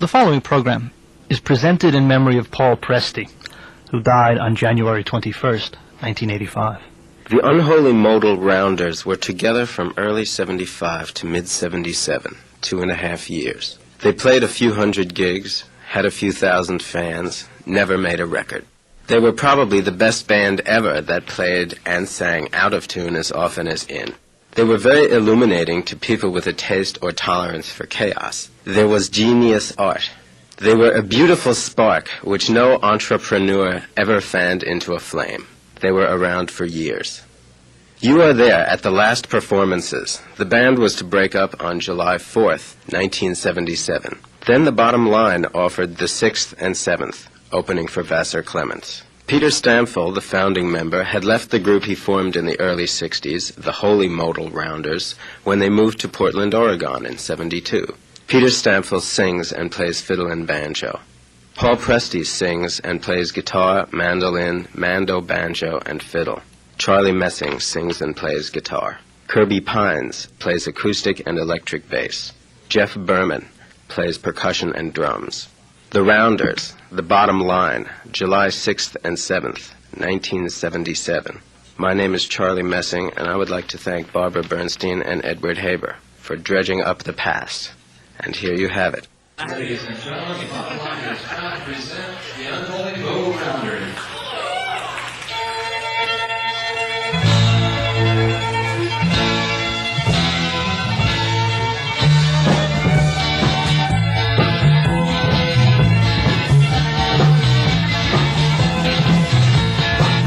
The following program is presented in memory of Paul Presti, who died on January 21st, 1985. The Unholy Modal Rounders were together from early 75 to mid-77, 2.5 years. They played a few hundred gigs, had a few thousand fans, never made a record. They were probably the best band ever that played and sang out of tune as often as in. They were very illuminating to people with a taste or tolerance for chaos. There was genius art. They were a beautiful spark which no entrepreneur ever fanned into a flame. They were around for years. You are there at the last performances. The band was to break up on July 4th, 1977. Then the Bottom Line offered the 6th and 7th, opening for Vassar Clements. Peter Stampfel, the founding member, had left the group he formed in the early 60s, the Holy Modal Rounders, when they moved to Portland, Oregon in 72. Peter Stampfel sings and plays fiddle and banjo. Paul Presti sings and plays guitar, mandolin, mando, banjo, and fiddle. Charlie Messing sings and plays guitar. Kirby Pines plays acoustic and electric bass. Jeff Berman plays percussion and drums. The Rounders, The Bottom Line, July 6th and 7th, 1977. My name is Charlie Messing, and I would like to thank Barbara Bernstein and Edward Haber for dredging up the past. And here you have it. Ladies and gentlemen, the Bottom Line is proud to present the Unholy Modal Rounders.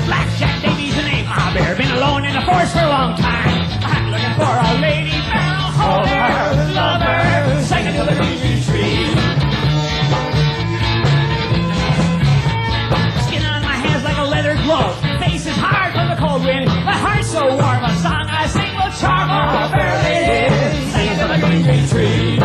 Blackjack Davey's the name I've been alone in the forest for a long time. I'm looking for a lady, barrel holder, lover, singing to the green tree. Skin on my hands like a leather glove. Face is hard from the cold wind. My heart's so warm, a song I sing will charm a fair lady, singing to the green tree.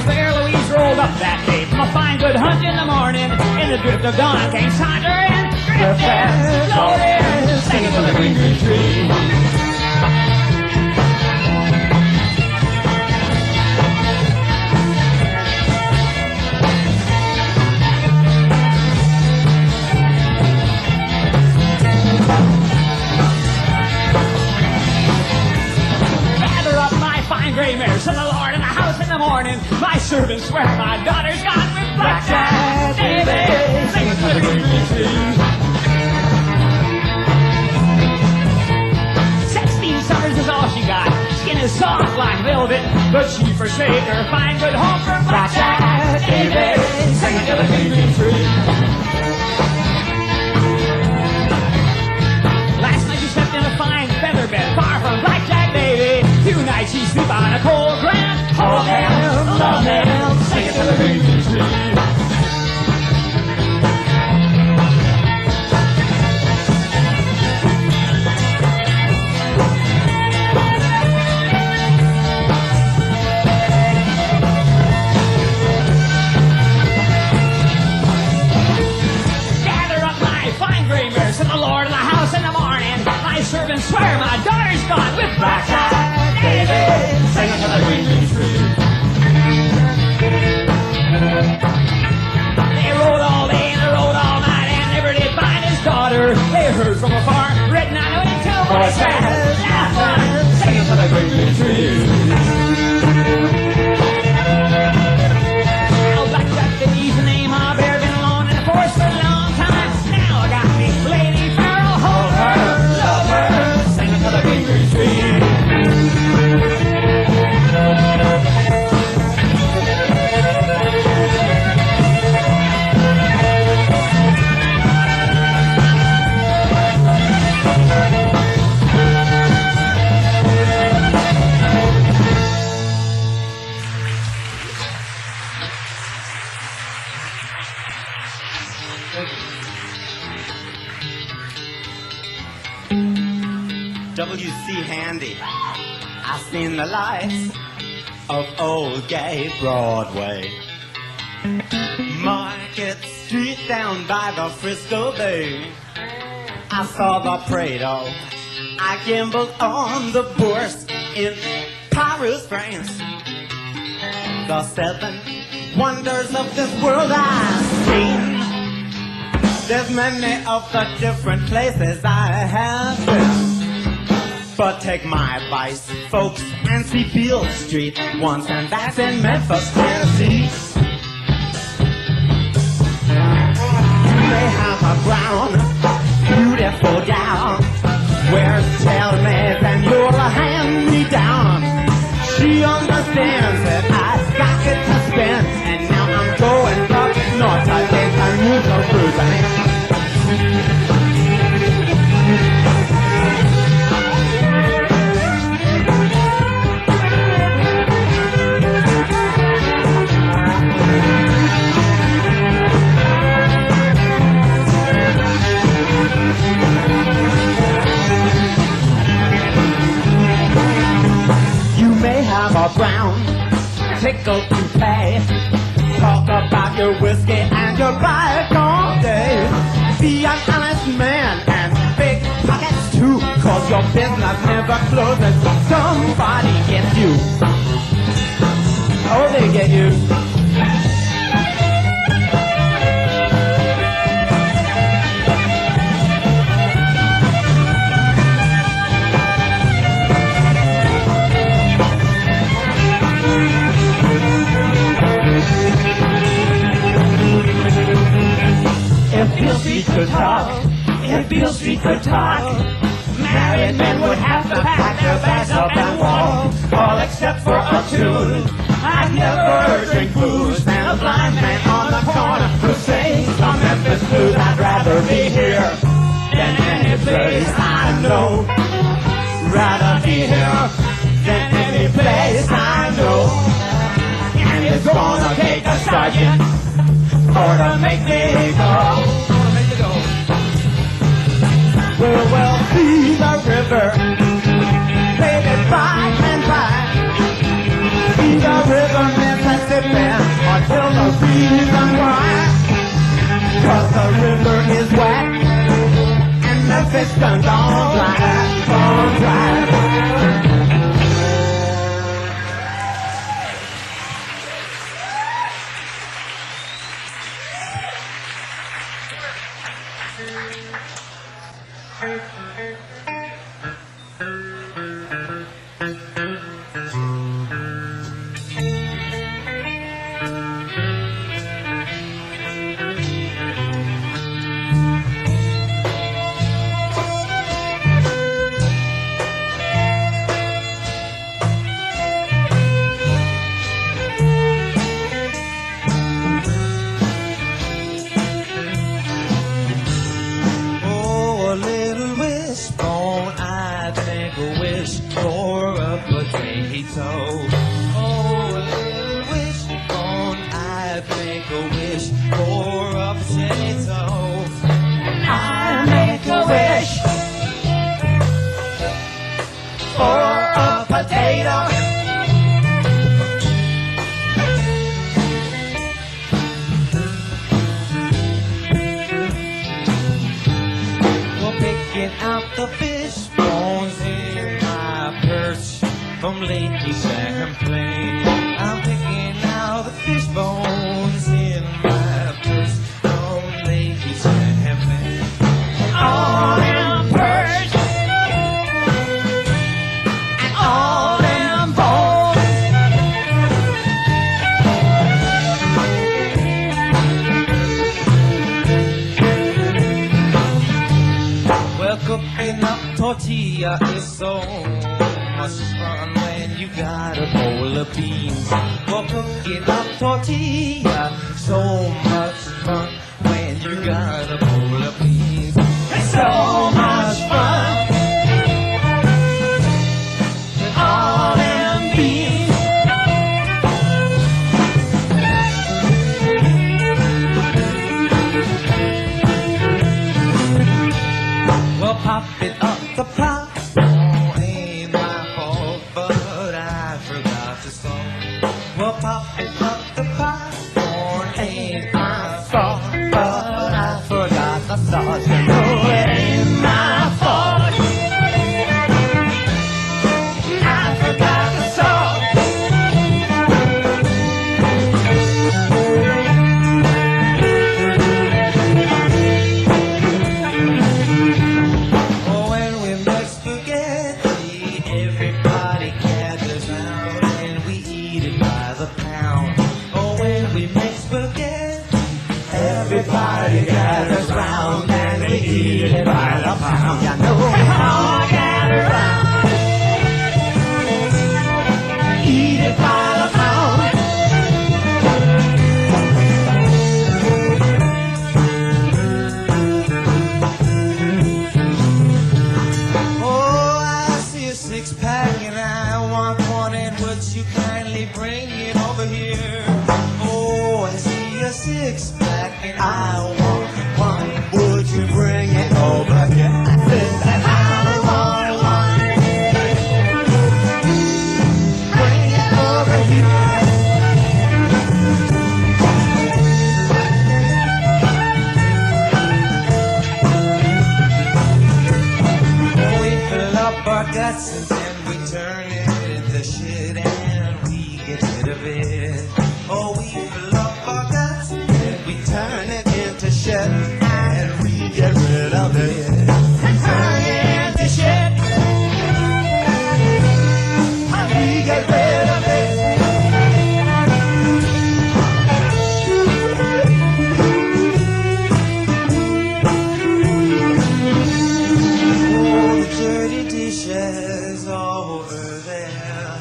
Fair Louise rolled up that day from a fine good hunt in the morning. In the drift of dawn came Sander and drifted, floated, singing to the green tree. Gray mares to the Lord in the house in the morning. My servants swear my daughter's gone with Blackjack Davey, singing to the green tree. 16 summers is all she got. Skin is soft like velvet, but she forsake her fine good home for Blackjack Davey, singing to the green tree. Last night she slept in a fine feather bed, far from Blackjack Davey. Tonight she sleep on a cold ground. Hold him, love him, sing it to the green tree. Gather up my fine gray mares to the Lord of the house in the morning. My servants swear my daughter's gone with Blackjack Davey, singing to the green tree. They rode all day and they rode all night and never did find his daughter. They heard from afar, written on a window, voices, laughing, singing to the green tree. Well, Blackjack Davey's the name I've been alone in the forest for a long time. Now I got me lady Farrell, hold her, love her, singing to the green tree. W.C. Handy, I seen the lights of old gay Broadway. Market Street down by the Frisco Bay. I saw the Prado, I gambled on the bourse in Paris, France. The 7 wonders of this world I've seen. There's many of the different places I have been. But take my advice, folks, and see Beale Street once, and that's in Memphis, Tennessee. You may have a brown, beautiful gal, wears tailors and you're a hand-me-down. She understands that I've got it to spend, and now I'm going up north. I think I need no cruising. Have a brown tickle to pay. Talk about your whiskey and your bike all day. Be an honest man and big pockets too, cause your business never closes. Somebody gets you. Oh, they get you. If Beale Street could talk, if Beale Street could talk, married men would have to pack their bags up and walk, all except for a tune. I'd never drink booze than a blind man on the corner who sings some Memphis blues. I'd rather be here than any place I know. Rather be here than any place I know. And it's gonna take a sergeant or to make me go. We'll see the river, baby, by and by. See the river, Mississippi, until the reason why. 'Cause the river is wet, and the fish done gone dry, gone dry. Tortilla is so much fun when you got a bowl of beans. Well, cooking up tortilla, so much fun when you got a bowl of beans. It's so much fun with all them beans. Well, pop it up the pot. Oh, ain't my fault, but I forgot to salt. Well, pop it up the pot. Oh, ain't my fault, but I forgot the salt. No, it ain't my fault. I forgot the salt. kindly bring it over here. Oh, I see a six-pack and I want one. Would you bring it over here? I said that I want one. Bring it over here. We fill up our guts and then we turn it into shit and we get rid of it. Oh, we fill up our guts and then we turn it into shit and we get rid of it. Turn it into shit and we get rid of it. Oh, the dirty dishes over there,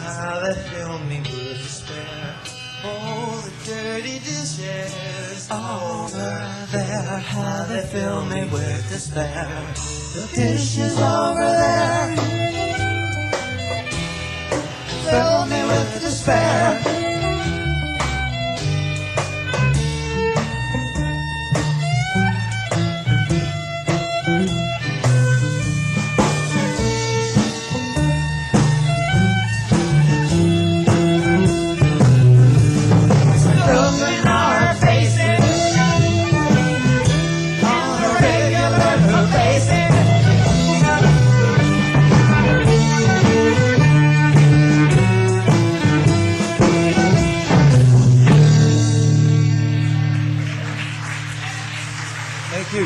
how they fill me with despair. Oh, the dirty dishes over there, how they fill me with despair. The dishes over there fill me with despair. Look in our faces on a regular basis. Thank you.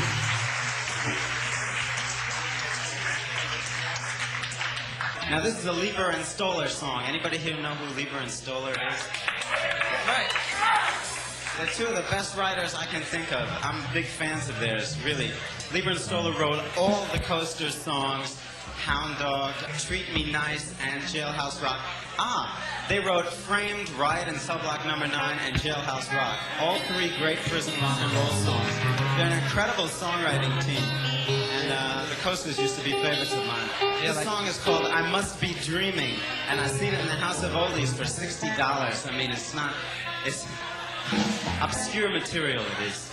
Now this is a Lieber and Stoller song. Anybody here know who Lieber and Stoller is? Right. They're two of the best writers I can think of. I'm big fans of theirs, really. Lieber and Stoller wrote all the Coasters songs, Hound Dog, Treat Me Nice, and Jailhouse Rock. They wrote Framed, Riot, and Subblock Number 9, and Jailhouse Rock. All three great prison rock and roll songs. They're an incredible songwriting team. And the Coasters used to be favorites of mine. This song is called I Must Be Dreaming, and I've seen it in the House of Oldies for $60. I mean, it's obscure material, it is.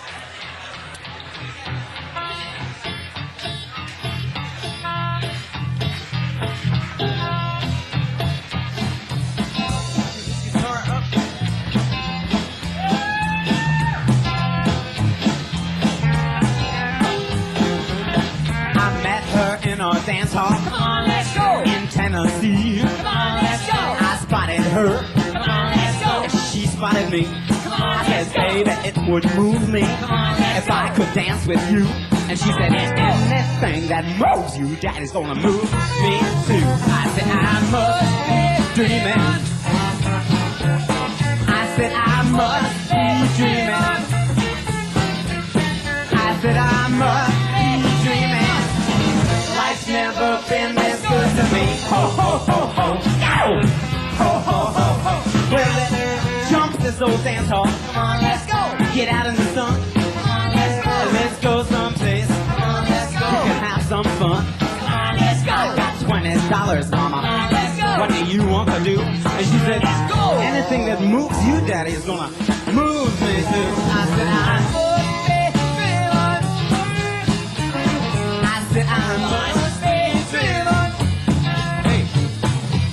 In our dance hall, come on, let's go. In Tennessee, come on, let's go. I spotted her, come on, let's go. She spotted me, come on, I said, baby, it would move me, come on, if I could dance with you. And she said, anything that moves you, daddy's gonna move me too. I said, I must be dreaming. I said, I must be dreaming. I said, I must be dreaming. Life's never been this good to me. Ho, ho, ho, ho. Ow! Ho, ho, ho, ho. Well, let's jump this old dance hall. Come on, let's go. Get out in the sun. Come on, let's go. Let's go someplace. Come on, let's go. We can have some fun. Come on, let's go. I got $20, mama. Come on, let's go. What do you want to do? And she said, let's go. Anything that moves you, daddy, is gonna move me too. I said, I said, I must be driven. Hey.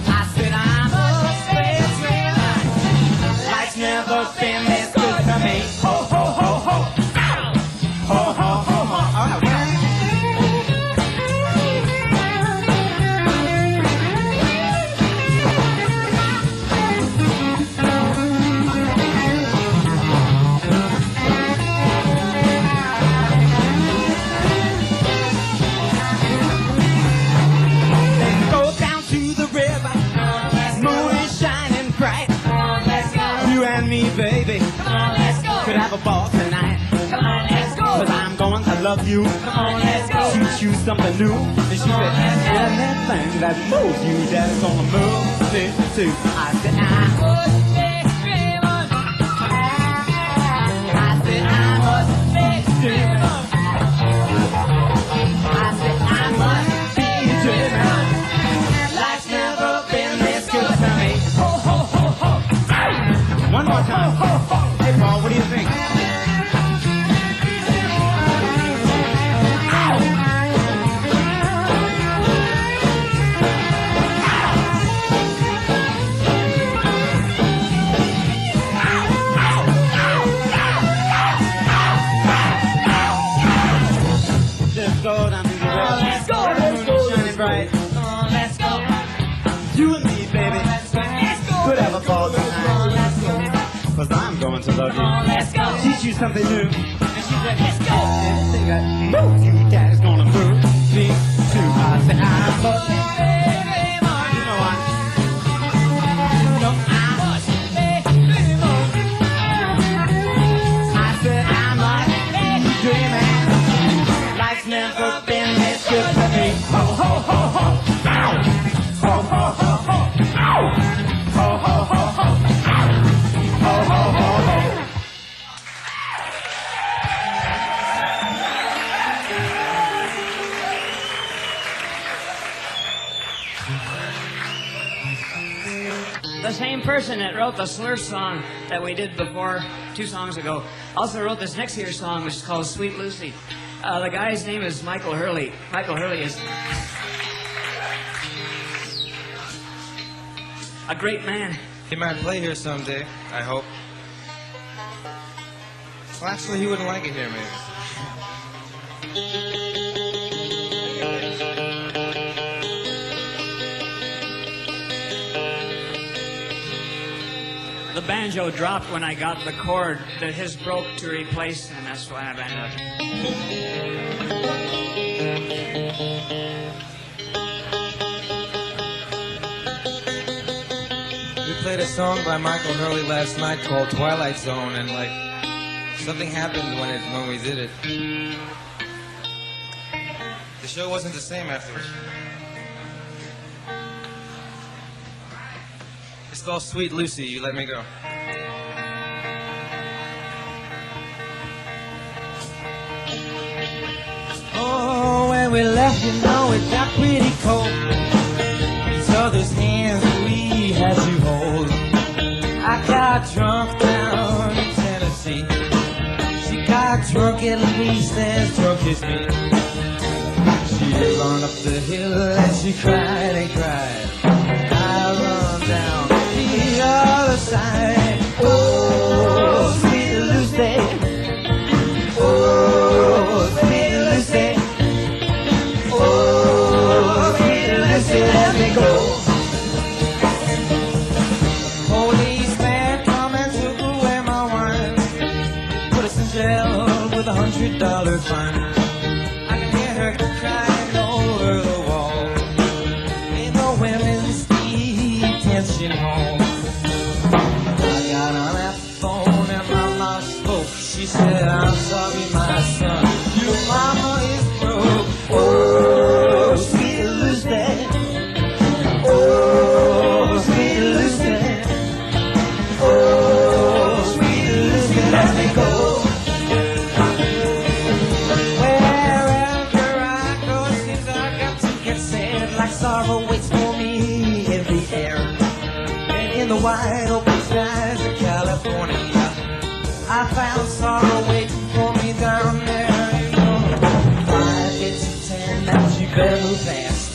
I said, I must be driven. Life's never been this good to me. Ho, ho, ho, ho. Ow! Ho, ho, ho, ho. All right. Me, baby, come on, let's go. Could have a ball tonight. Come on, let's go. Cause I'm going to love you. Come on, let's go. Teach you something new. And she said, anything that moves you, that's gonna move me too. I said, I must be dreaming. I said, I must be dreaming. I said, I must be dreaming. Life's never been this good to me. Ho, ho, ho. One more time. Hey, Paul, what do you think? Let's go down to the road. Let's go, The let's moon go, is shining let's bright. go. Let's go. You and me, baby. Let's go. Could have a ball tonight. Let's go. Cause I'm going to love you. Let's go. Teach you something new. And she said, let's go. Everything I move, you daddy's gonna move me too. I said, I love you. You know I. No, I said, I'm like dreaming. Life's never been this good to me. Ho, ho, ho, ho. Ow. Ho, ho, ho, ho. Ow. Ho, ho, ho, ho. Ho, ho, ho, ho. The same person that wrote the Slurf Song that we did before 2 songs ago also wrote this next year's song, which is called Sweet Lucy. The guy's name is Michael Hurley. Michael Hurley is a great man. He might play here someday, I hope. Well, actually, he wouldn't like it here, maybe. The banjo dropped when I got the chord that his broke to replace, and that's why I banded We played a song by Michael Hurley last night called Twilight Zone, and like something happened when we did it. The show wasn't the same afterwards. It's called Sweet Lucy. You let me go. Oh, when we left, you know it got pretty cold. Each other's hands we had to hold. I got drunk down in Tennessee. She got drunk at least as drunk as me. She ran up the hill and she cried and cried. I run down the other side. Oh, sweet Lucy. Oh, sweet Lucy. Oh, sweet Lucy, let me go. Policeman come and took away my wine. Put us in jail with $100 fine. I can hear her crying over the wall in the women's detention home. I got on that phone and my mom spoke. She said, I'm sorry, my son, your mama is broke. Oh, sweet Lucy. Oh, sweet Lucy. Oh, sweet Lucy, let me go. Wherever I go, it seems I got to get sad. Like sorrow waits for me in the air. And in the wide open skies of California, I found sorrow waiting for me down there. You know, 5 gets you 10, that you better move fast.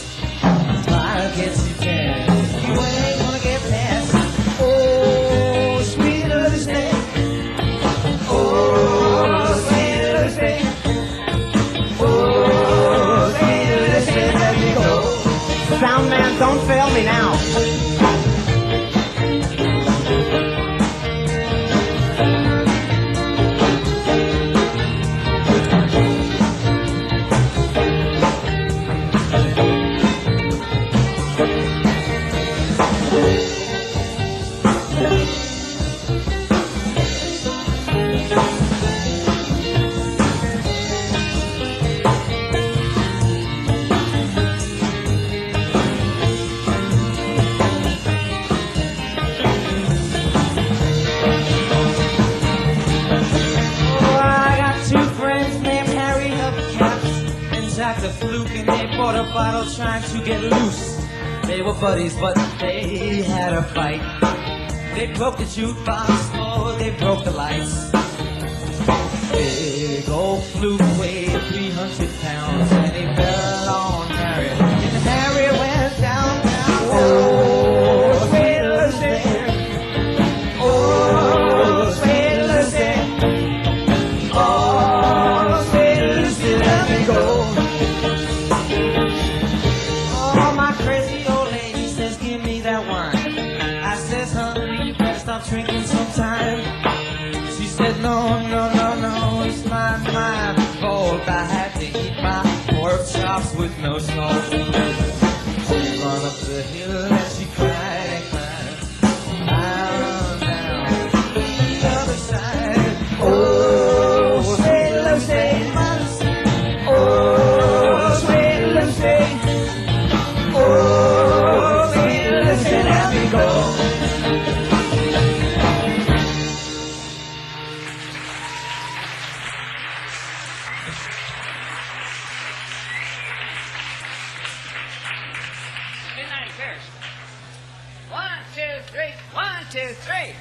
5 gets you 10, you ain't gonna get past. Oh, sweet Lucy. Oh, sweet Lucy. Oh, sweet Lucy, let me go. Sound man, don't fail me now. The fluke and they bought a bottle trying to get loose. They were buddies, but they had a fight. They broke the jukebox, oh, they broke the lights. Big old fluke weighed 300 pounds, and he fell on Harry. And Harry went down, down. Oh, sweet Lucy. Oh, sweet Lucy. Oh, sweet Lucy, let me go. Oh, my crazy old lady says, give me that wine. I says, honey, you better stop drinking sometime. She said, no, no, no, no, it's not my fault. I had to eat my pork chops with no salt. She run up the hill and she cried and cried. Down, down, the other side. Oh, sweet Lucy, my Lucy. Oh, sweet Lucy. Oh, sweet Lucy, let me go. Midnight in Paris. 1, 2, 3. 1, 2, 3.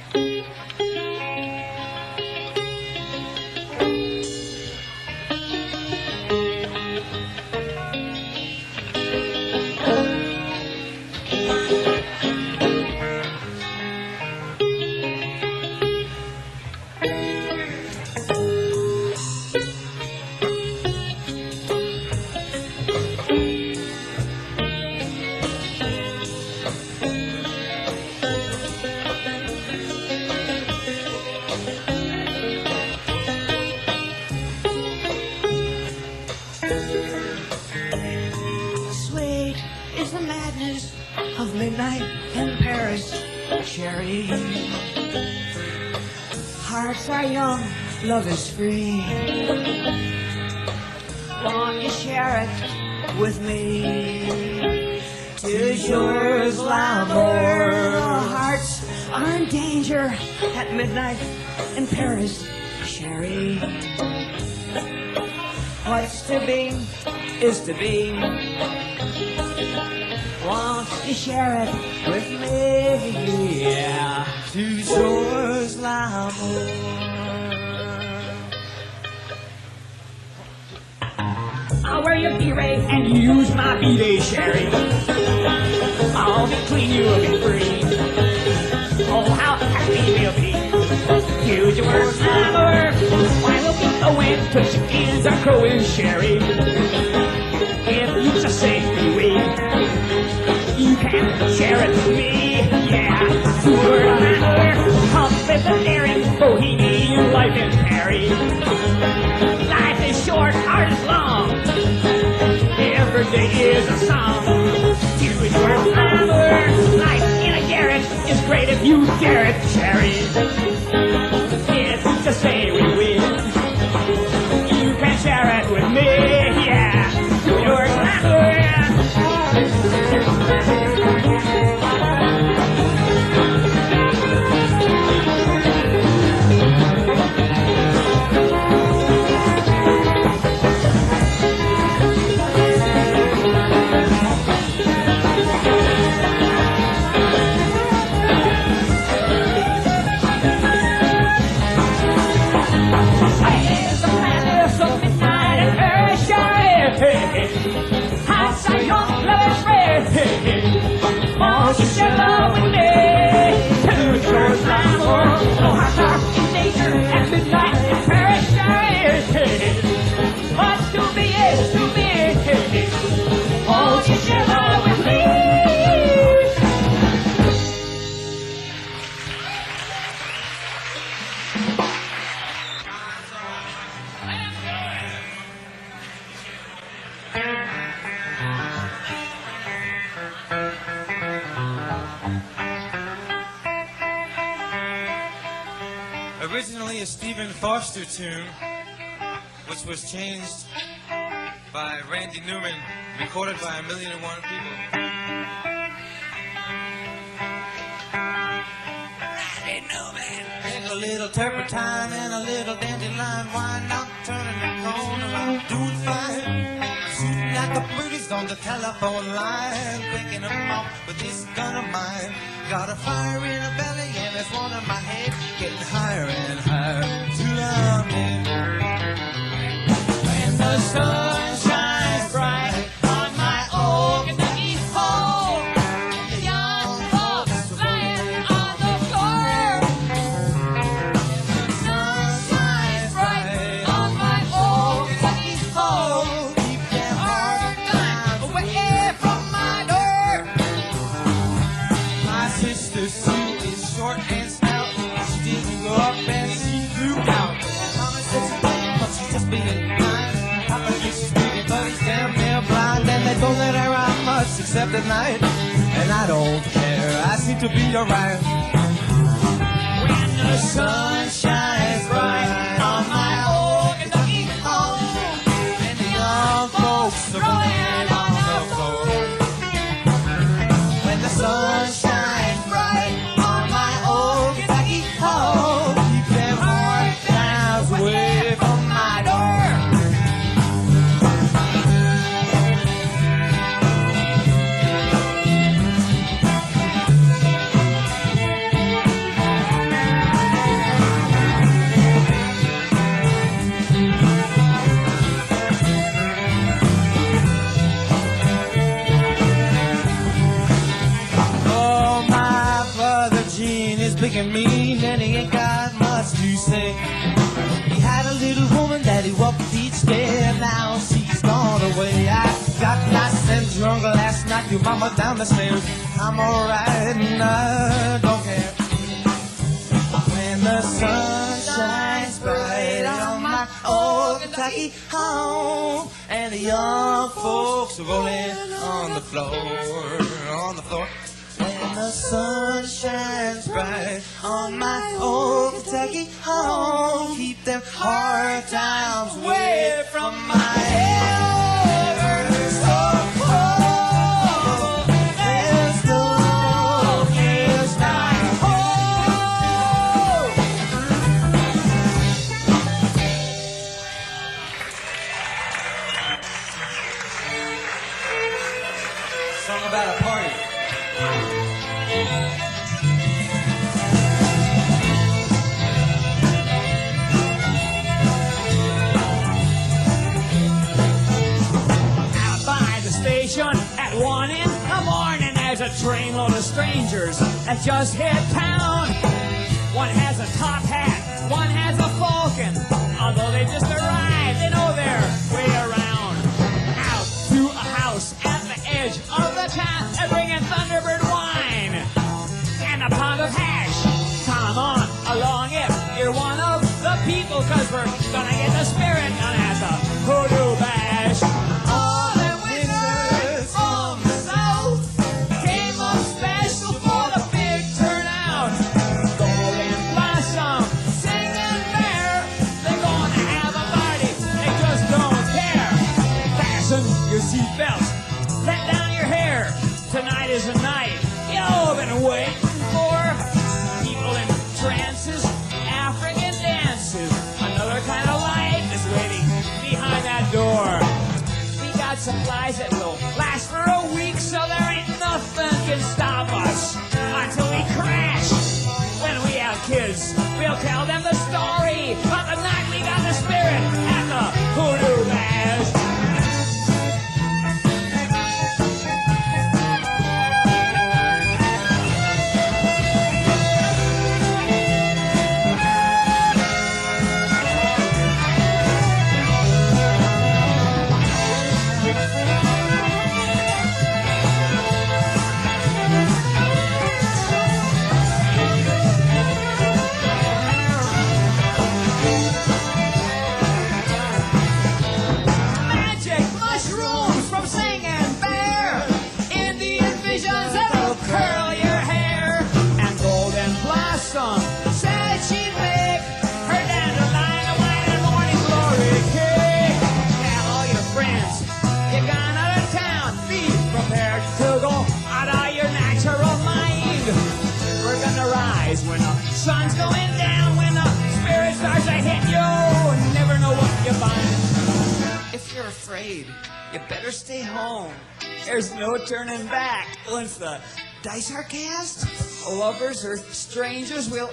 Sweet is the madness of midnight in Paris, Cherry. Hearts are young, love is free. Won't you share it with me? 'Tis yours, l'amour. Our hearts are in danger at midnight in Paris, Cherry. What's to be is to be. Won't you share it with me? Yeah, 'tis yours, l'amour. I'll wear your beret and use my B-Day sherry. I'll be clean, you'll be free. Oh, how happy we'll be. Use your words, summer. Why look at the wind, put your hands are crowing sherry. If you just say we, you can share it with me. Yeah, you're a hammer. Come with the daring bohemian life in Paris. Life is short, art is long. Every day is a song. Do it your hammer. Life in a garret is great if you dare it, Cherry. If you just say we win, you can share it with me. Yeah, do your hammer. Won't you share love with me? To your glamour, no hearts are in danger at midnight in Paris. What's to be is to be. Won't you share love with me? Originally a Stephen Foster tune, which was changed by Randy Newman, recorded by 1,000,001 people. Randy Newman. Take a little turpentine and a little dandelion wine. I'm turning the corner, I'm doing fine. I'm shooting at the pretties on the telephone line, picking them off with this gun of mine. Got a fire in her belly and there's one in my head, getting higher and higher to love me. When the sun shines bright on my old Kentucky home, the young folks lying on the floor. The sun shines bright on my old Kentucky home, keep them hard times away from my door. My sister Sue is short and stout. She didn't go up and she flew out. Mama said she's playing, but she's just being kind. Papa thinks she's pretty, but he's damn near blind. And they don't let her out much except at night. And I don't care, I seem to be alright. When the sun shines bright on my old Kentucky home, and the young folks are rolling on the floor. When the sun shines bright on my old Kentucky home, keep them hard times away from my door. Oh, my brother Gene is big and mean, and he ain't got much to say. He had a little woman that he walked each day, and now she's gone away. I got nice and drunk last night, your mama down the stairs. I'm alright and I don't care. When the sun shines bright on my old Kentucky home, and the young folks are rolling on the floor, on the floor. When the sun shines bright on my old Kentucky home, keep them hard times away from my ever so cold. There's no place like home. Song about a party. Out by the station at 1 in the morning, there's a trainload of strangers that just hit town. One has a top hat, one has a falcon. Although they just arrived, they know their way around. Out to a house at the edge of the town, they're bringing Thunderbird wine and a pound of hash. Come on along if you're one of the people, 'cause we're gonna get the spirit on at the Hoodoo Bash. All the wizards from the south came up special for the big turnout. Golden Blossom singing there, they're gonna have a party, they just don't care. Fasten your seatbelts, let down your hair. Tonight is the night you've been waiting for. People in trances, African dances, another kind of life is waiting behind that door. We got supplies that will last for a week, so there ain't nothing can stop us until we crash. When we have kids, we'll tell them the story of the night we got the spirit at the Hoodoo Bash. Magic mushrooms from Singing Bear, Indian visions that'll curl your hair, and Golden Blossom said she'd make her dandelion a wine and morning glory cake. Tell all your friends you're gone out of town, be prepared to go out of your natural mind. We're gonna rise when the sun's going down, when the spirit starts to hit you, never know what you find. If you're afraid, you better stay home. There's no turning back once the dice are cast, lovers or strangers, we'll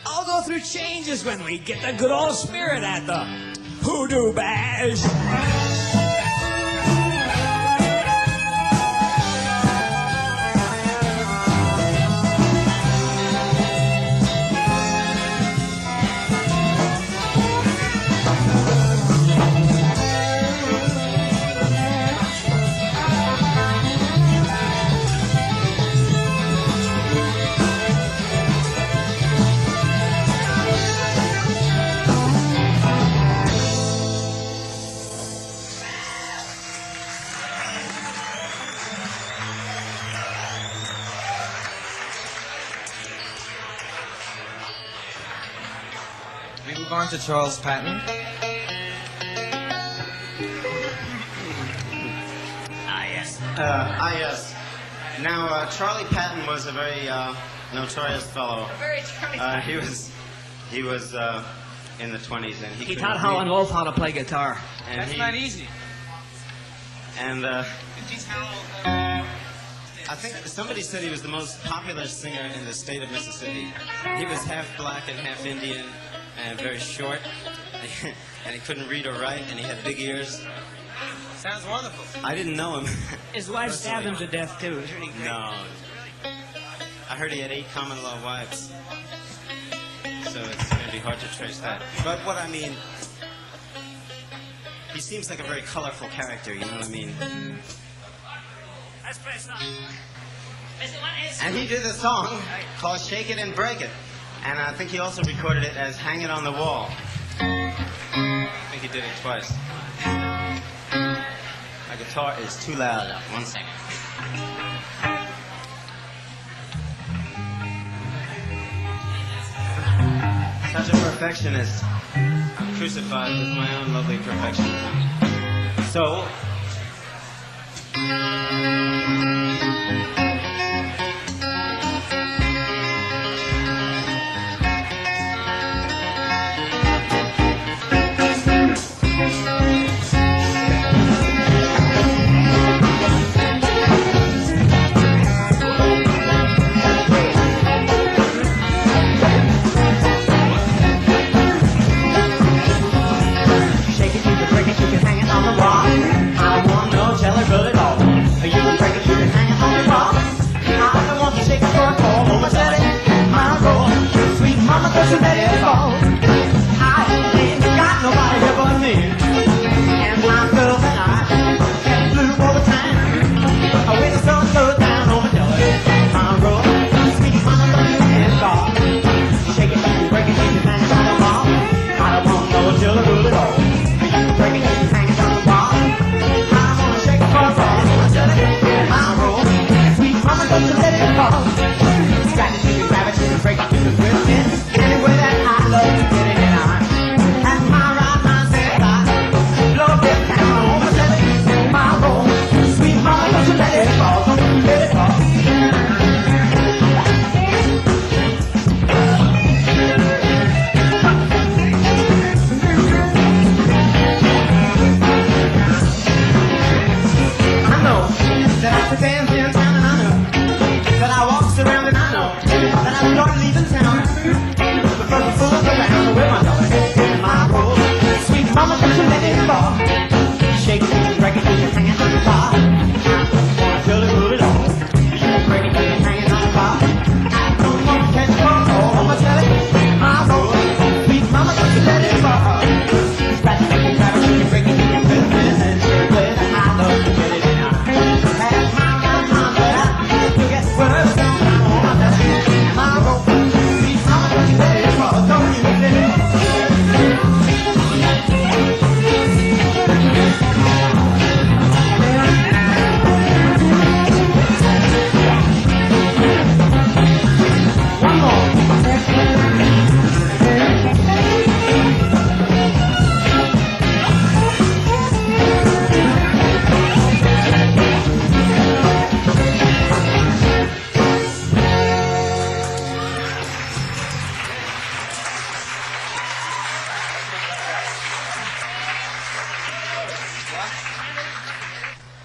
all go through changes when we get the good old spirit at the Hoodoo Bash. On to Charles Patton. Yes. Now, Charlie Patton was a very notorious fellow. He was in the 20s, and he taught Howlin' Wolf how to play guitar. And that's not easy. And I think somebody said he was the most popular singer in the state of Mississippi. He was half black and half Indian, and very short, and he couldn't read or write, and he had big ears. Sounds wonderful. I didn't know him. His wife stabbed him to death, too. It's really great. No. I heard he had 8 common law wives. So it's going to be hard to trace that. But what I mean, he seems like a very colorful character, you know what I mean? Let's play a song. And he did a song called Shake It and Break It. And I think he also recorded it as Hang It on the Wall. I think he did it twice. My guitar is too loud. 1 second. Such a perfectionist. I'm crucified with my own lovely perfectionism. So...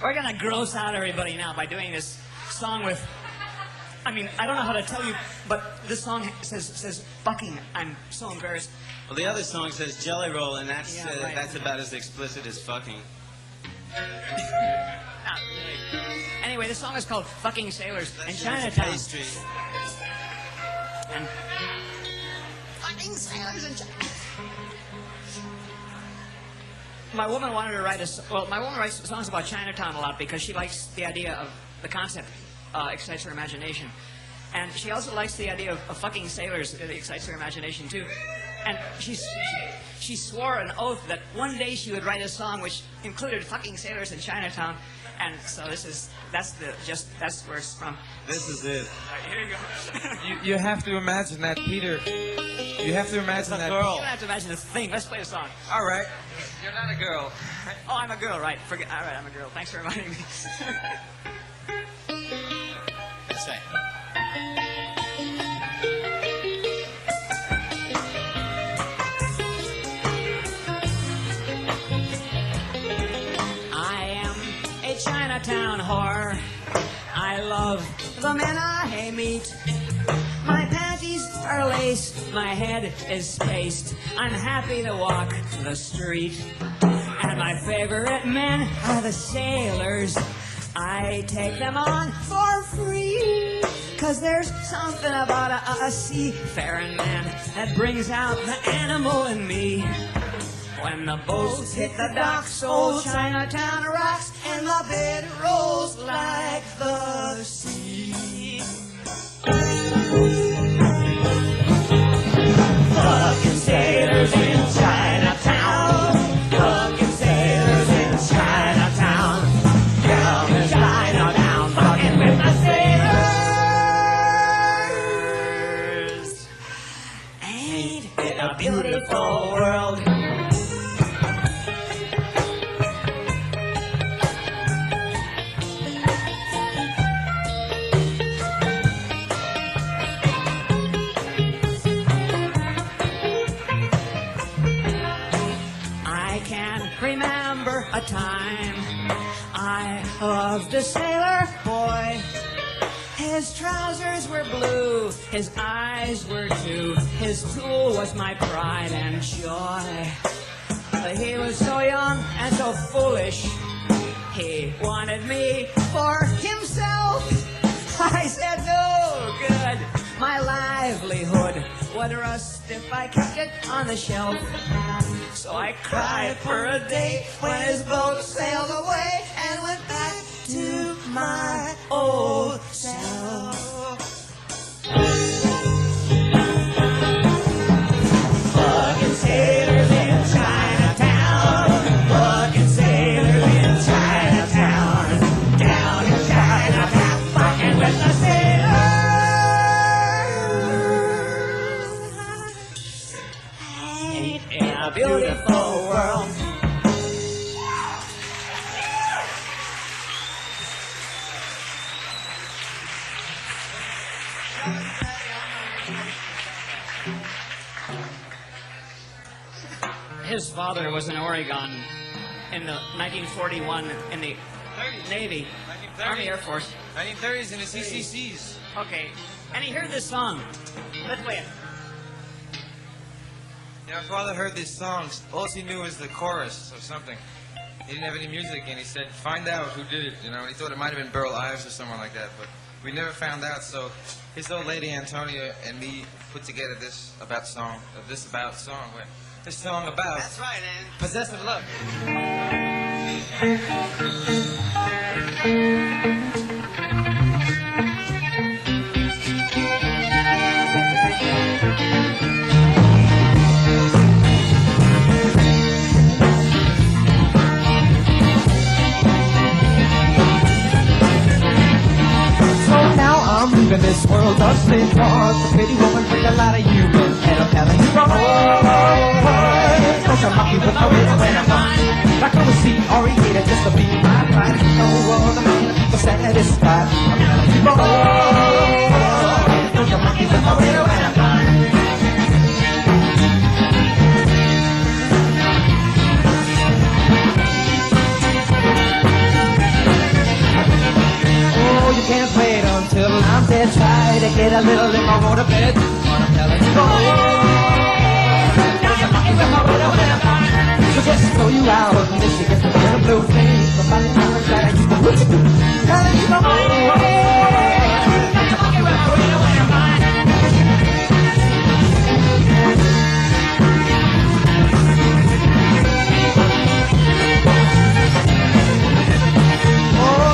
We're going to gross out everybody now by doing this song with I mean, I don't know how to tell you, but this song says fucking. I'm so embarrassed. Well, the other song says Jelly Roll, and that's Yeah, right. that's about as explicit as fucking. Not really. Anyway, this song is called Fucking Sailors in That's Chinatown. pastry. And fucking sailors in Chinatown. My woman wanted to write my woman writes songs about Chinatown a lot because she likes the idea of the concept, excites her imagination. And she also likes the idea of fucking sailors, it excites her imagination too. And she swore an oath that one day she would write a song which included fucking sailors in Chinatown. And so that's where it's from. This is it. Right, here you go. You have to imagine that, Peter. You have to imagine that. You don't have to imagine this thing. Let's play the song. All right. You're not a girl. Oh, I'm a girl, right? All right, I'm a girl. Thanks for reminding me. That's right. I am a Chinatown whore. I love the men I meet. My panties are laced, my head is spaced. I'm happy to walk the street. And my favorite men are the sailors. I take them on for free. 'Cause there's something about a seafaring man that brings out the animal in me. When the boats hit the docks, old Chinatown rocks, and the bed rolls like the sea. Fucking sailors in Chinatown. Fucking sailors in Chinatown. Down in Chinatown, fucking with the sailors. Ain't it a beautiful world? Remember a time I loved a sailor boy. His trousers were blue, his eyes were too. His tool was my pride and joy. But he was so young and so foolish. He wanted me for himself. I said no good. My livelihood would rust if I kept it on the shelf. So I cried for a day when his boat sailed away and went back to my old self. Fucking sailors in Chinatown. Fucking sailors in Chinatown. Down in Chinatown, fucking with the sailors. In a beautiful world. His father was in Oregon in the 1941 in the Navy, Army Air Force. 1930s in the CCCs. Okay, and he heard this song. Let's play it. Yeah, my father heard these songs. All he knew was the chorus or something. He didn't have any music, and he said, find out who did it, you know. And he thought it might have been Burl Ives or someone like that, but we never found out. So his old lady, Antonia, and me put together this song. This song about That's right, and possessive love. In this world of sin cars, the pretty woman bring a lot of human, and I'm telling you, don't you monkey with no rhythm when I'm gone. I come to see or eat it just to be my pride. No world, I'm making people satisfied. I'm telling you, don't you monkey with no rhythm when I'm gone. Oh, you can't wait until I'm dead tired. ate a little if I go to bed. Gonna tell it go. Now you're fucking with my widow when I'm gone. So just throw you out and then she gets the little blue face. But by the time I try to use the what you do, gotta keep my mind. Now you're fucking with my widow when I'm gone.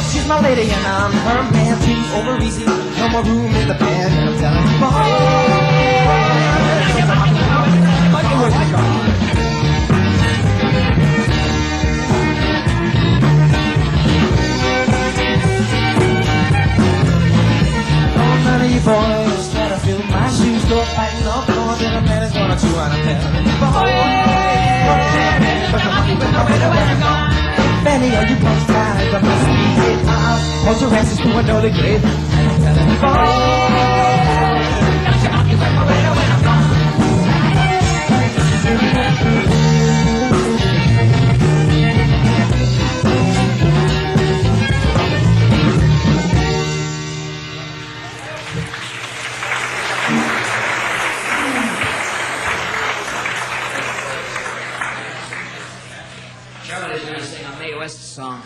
She's my lady and I'm her man. She's over easy, no more room in the bed. And I'm telling you, boy, none of you boys try to fill my shoes. Go fighting up doors and a man is gonna chew on a pen. Fanny, are you both tired of this beat out? Hold your asses to another grave. And I'm telling you, boy, don't you monkey with my widow when I'm gone. Charlie's gonna sing a Mae West song.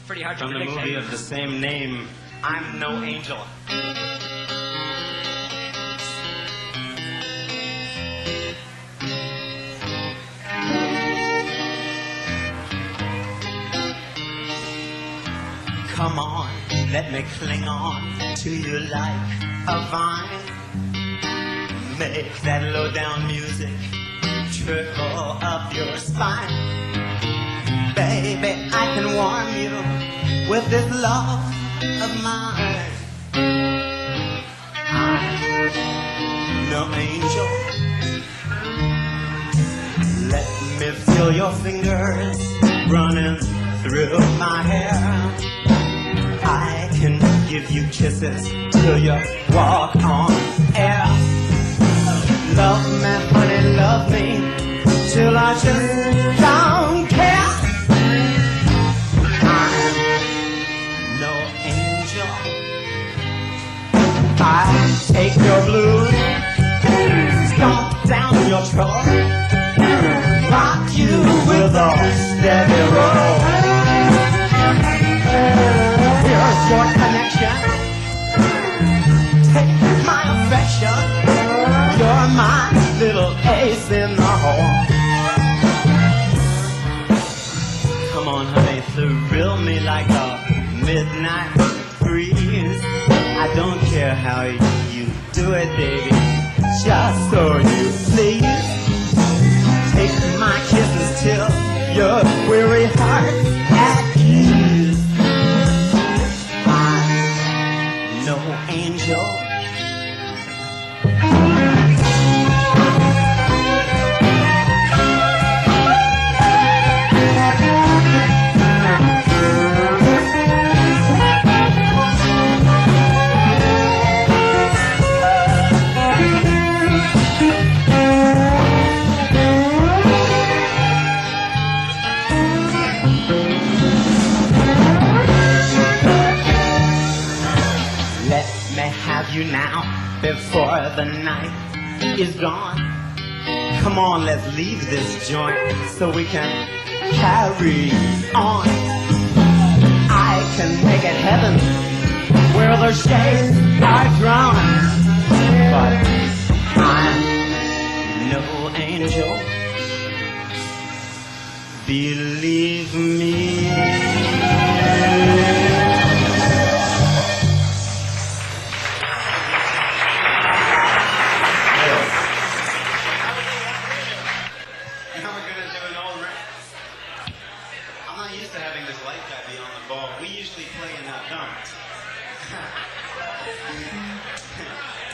Pretty hard to From the predict. movie of the same name, I'm No Angel. Come on, let me cling on to you like a vine. Make that low-down music trickle up your spine. Baby, I can warm you with this love of mine. I'm no angel. Let me feel your fingers running through my hair. I can give you kisses till you walk on air. Love me, honey, love me, till I just don't care. I'm no angel. I take your blues, stomp down your throat, rock you with a steady roll. Here's your connection. Take my affection. You're my little ace in the hole. Come on, honey, thrill me like a midnight breeze. I don't care how you do it, baby, just so you please. Take my kisses till your weary heart at ease. I'm no angel. You now, before the night is gone. Come on, let's leave this joint so we can carry on. I can make it heaven where the shades are drawn, but I'm no angel. Believe me.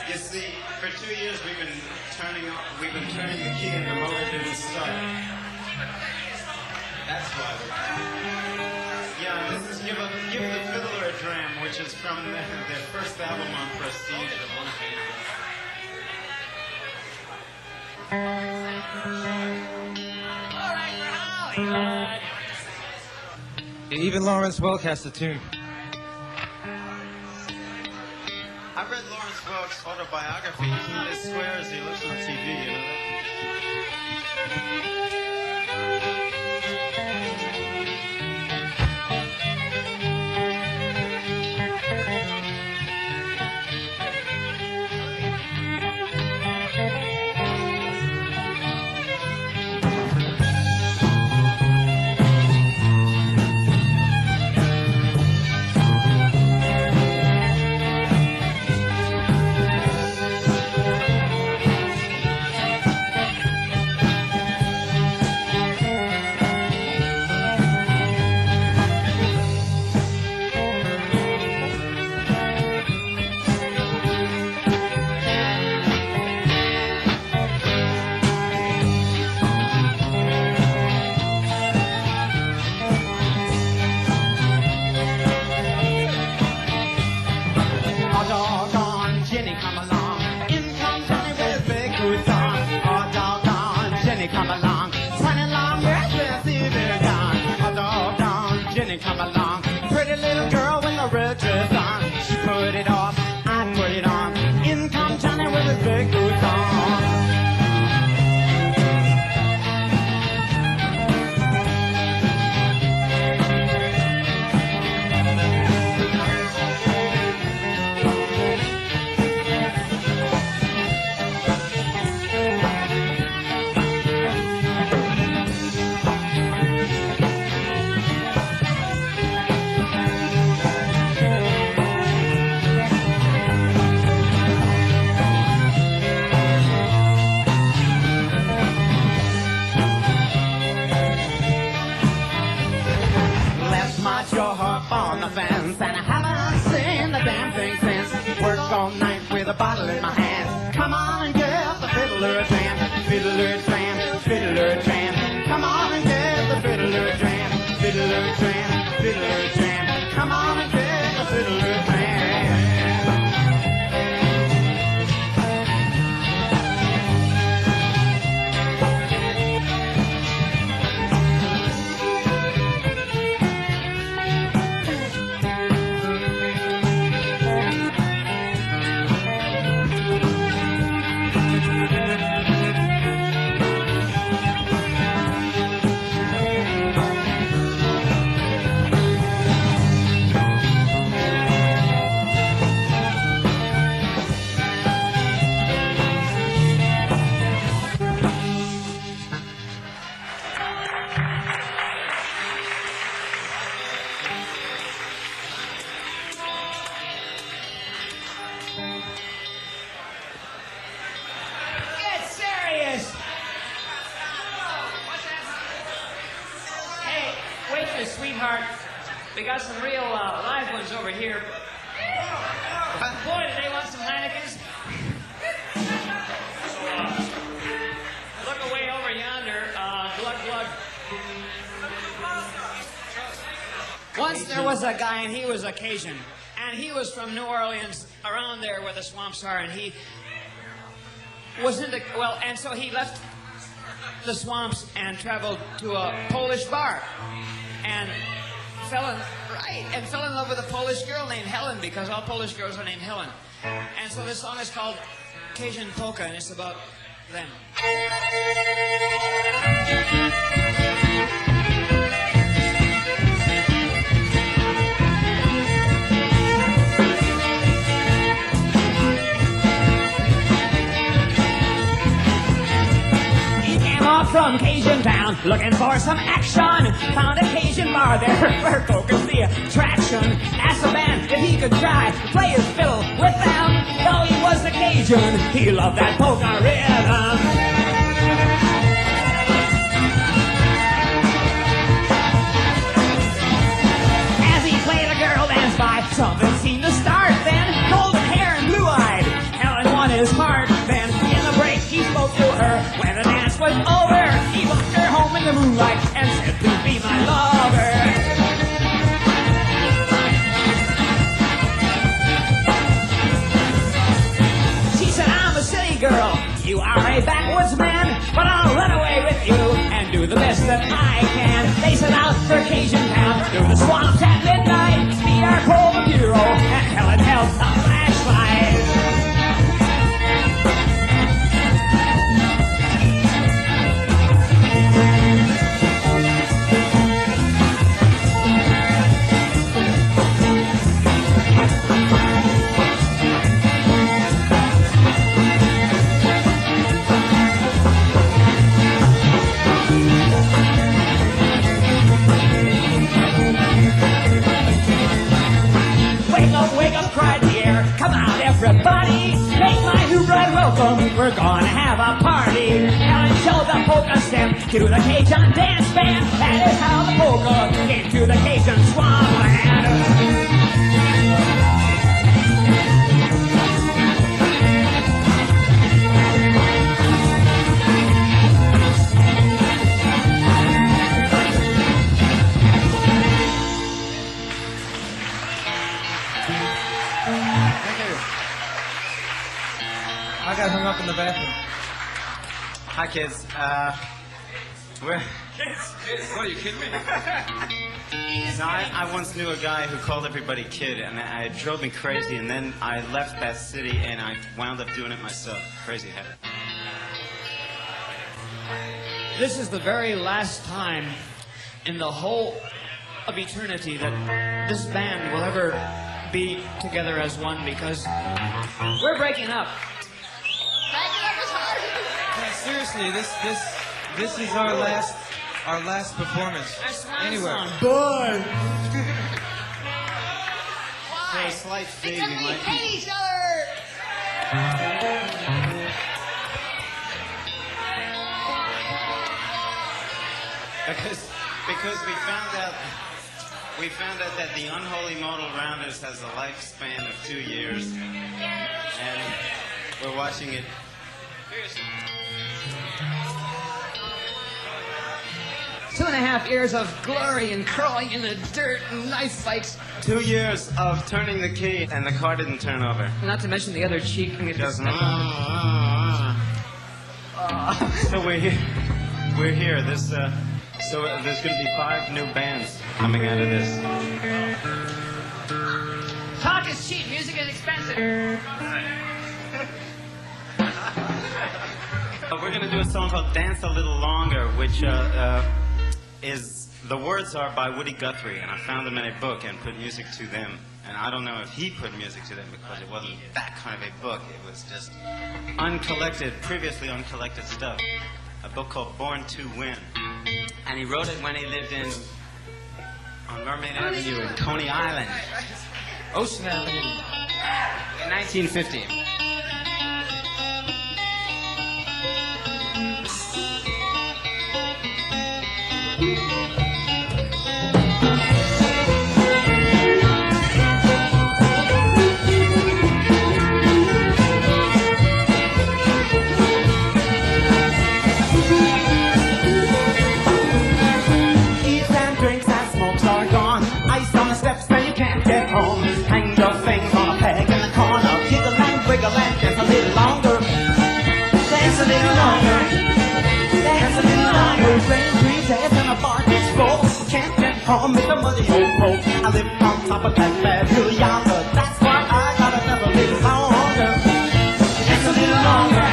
You see, for 2 years we've been turning the key and the motor didn't start. That's why yeah, this is Give the Fiddler a Dram, which is from their first album on Prestige of Even Lawrence Welk has the tune. autobiography. He's not as square as he looks on TV, you know that? Sweetheart, we got some real live ones over here. Boy, do they want some Heinekens. So, look away over yonder. Glug, glug. Once there was a guy, and he was a Cajun. And he was from New Orleans, around there where the swamps are, and he was in the... Well, and so he left the swamps and traveled to a Polish bar. And fell in love with a Polish girl named Helen, because all Polish girls are named Helen. And so this song is called Cajun Polka, and it's about them. From Cajun Town, looking for some action. Found a Cajun bar there where polka's the attraction. Asked the band if he could try to play his fiddle with them. Though he was a Cajun, he loved that polka rhythm. As he played, a girl danced by. Something seemed to start then. Golden hair and blue-eyed. Helen won his heart. Then in the break he spoke to her. When the dance was over, he walked her home in the moonlight and said, "Please be my lover." She said, "I'm a city girl, you are a backwoods man, but I'll run away with you and do the best that I can." They set out for Cajun Town, through the swamps at midnight, meet our Colvin Bureau, and Helen held a flashlight. Make my new bride welcome, we're gonna have a party. Ellen show the polka step to the Cajun dance band. That is how the polka came to the Cajun swampland. I got hung up in the bathroom. Hi, kids. We're... Kids, what, are you kidding me? So I once knew a guy who called everybody kid, and it drove me crazy, and then I left that city, and I wound up doing it myself. Crazy habit. This is the very last time in the whole of eternity that this band will ever be together as one, because we're breaking up. Yeah, seriously, this is our last performance anywhere. Boy! For a slight fee, we might be... hate each other! Because we found out that the Unholy Modal Rounders has a lifespan of 2 years, and we're watching it. 2.5 years of glory and crawling in the dirt and knife fights. 2 years of turning the key, and the car didn't turn over. Not to mention the other cheek. Just so we're here. So there's going to be 5 new bands coming out of this. Talk is cheap. Music is expensive. We're going to do a song called Dance a Little Longer, which the words are by Woody Guthrie, and I found them in a book and put music to them. And I don't know if he put music to them because it wasn't that kind of a book. It was just previously uncollected stuff. A book called Born to Win. And he wrote it when he lived on Mermaid Avenue in Coney Island. Ocean Avenue. In 1950. Home with the muddy old boat. I live on top of that bad hill yonder. That's why I gotta live a little longer. Just a little longer.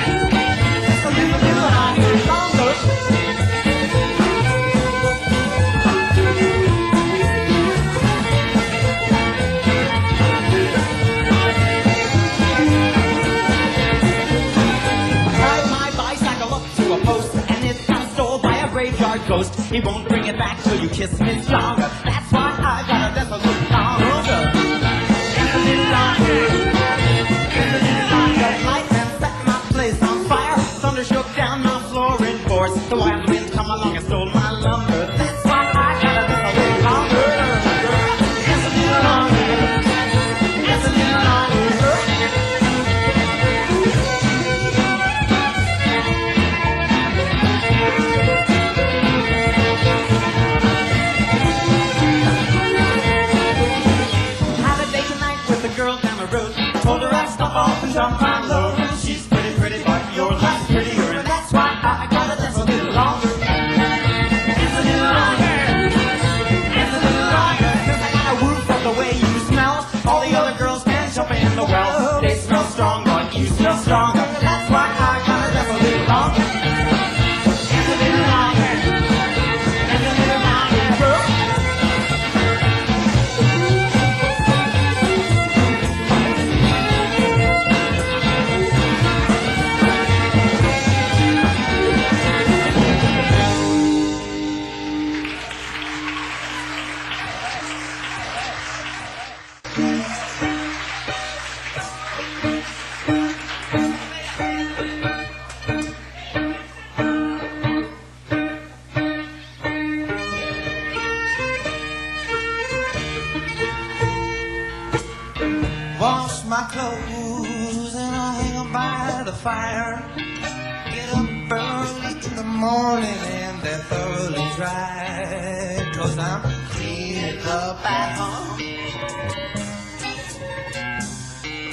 Just a little longer. I ride my bicycle up to a post, and it got stole by a graveyard ghost. He won't bring it back till you kiss me stronger. That's why I gotta dance a little longer. Dance a little longer. Dance a little longer. Lightning set my place on fire. Thunder shook down my flooring boards. The wild wind come along and stole my lumber. That's why I gotta dance a little longer. Dance a little longer. Dance a little longer. Girl down the road, by the fire. Get up early in the morning and they're thoroughly dry. 'Cause I'm cleaning up at home.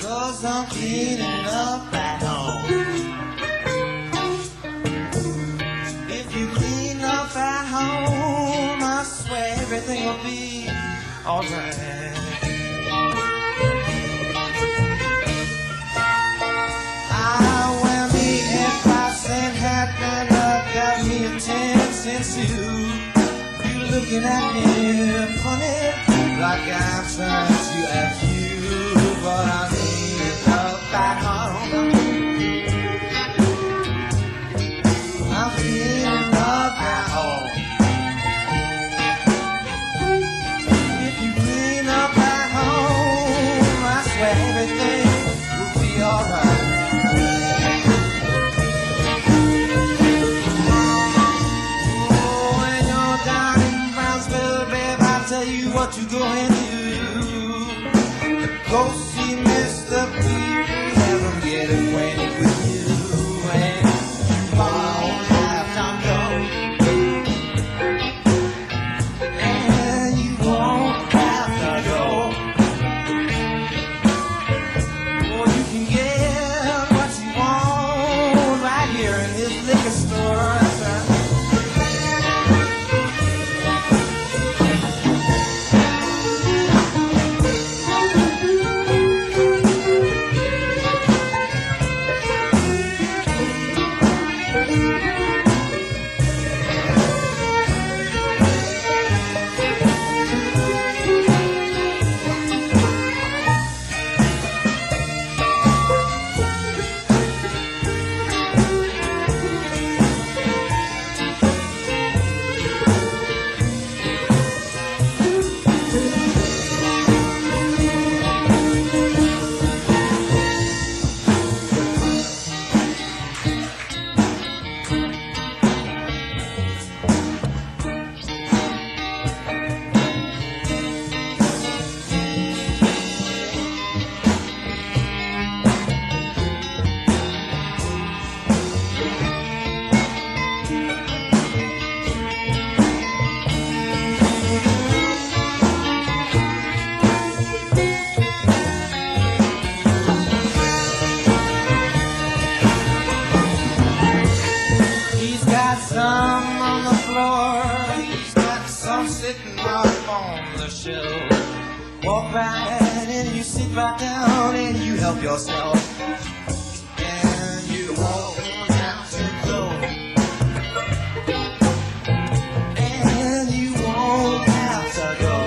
'Cause I'm cleaning up at home. If you clean up at home, I swear everything will be alright. I wear me a 5-cent hat and I got me a 10-cent suit. You looking at me funny, like I'm trying to ask you, but I need up at home. I'm feeling up at home. If you clean up at home, I swear everything will be alright. Tell you what you going to do. Go see Mr. Beale, have him get acquainted with you. And you won't have to go. And you won't have to go. Or you can get what you want right here in his liquor store. That's right. Walk right in, you sit right down and you help yourself. And you won't have to go. And you won't have to go.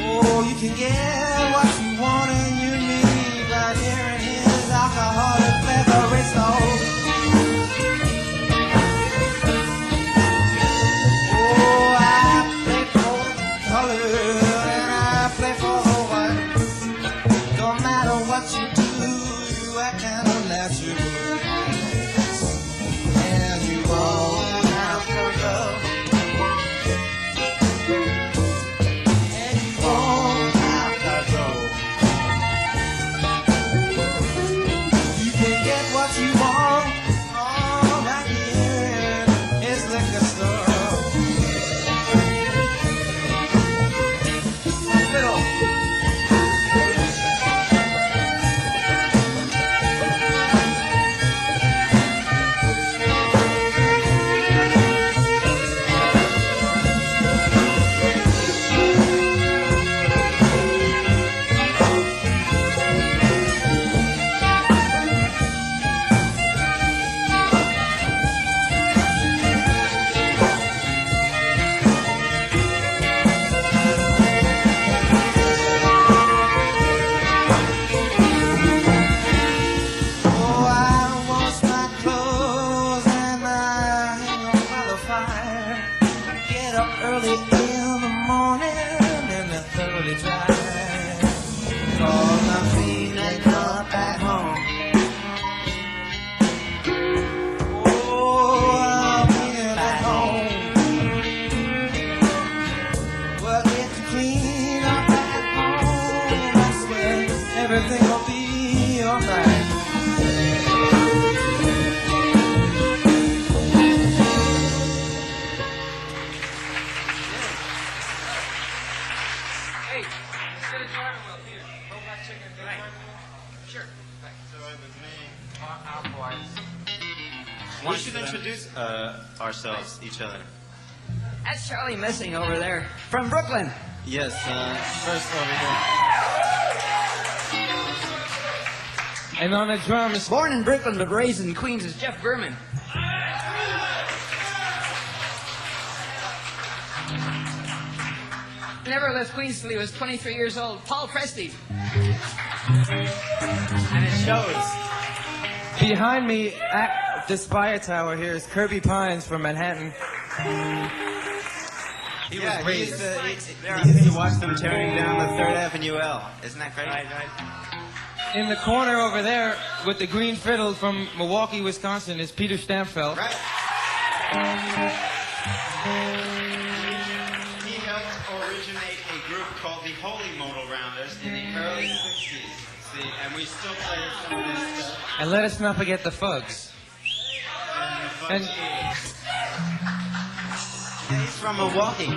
Oh, you can get what you want and you need right here in his alcoholic beverage store. alright. Hey, instead of driving well, here, go back chicken. Right. Sure. We should introduce ourselves, each other. That's Charlie Missing over there from Brooklyn. Yes, first over here. And on the drums, Born in Brooklyn but raised in Queens is Jeff Berman. Never left Queens till he was 23 years old. Paul Presti. And it shows. behind me at the Spire Tower here is Kirby Pines from Manhattan. He used to watch them tearing down the 3rd Avenue L. Isn't that great? Right. In the corner over there with the green fiddle from Milwaukee, Wisconsin is Peter Stampfel. Right. He helped originate a group called the Unholy Modal Rounders in the early 60s. See, and we still play some of this stuff. And let us not forget the Fugs. And he's from Milwaukee.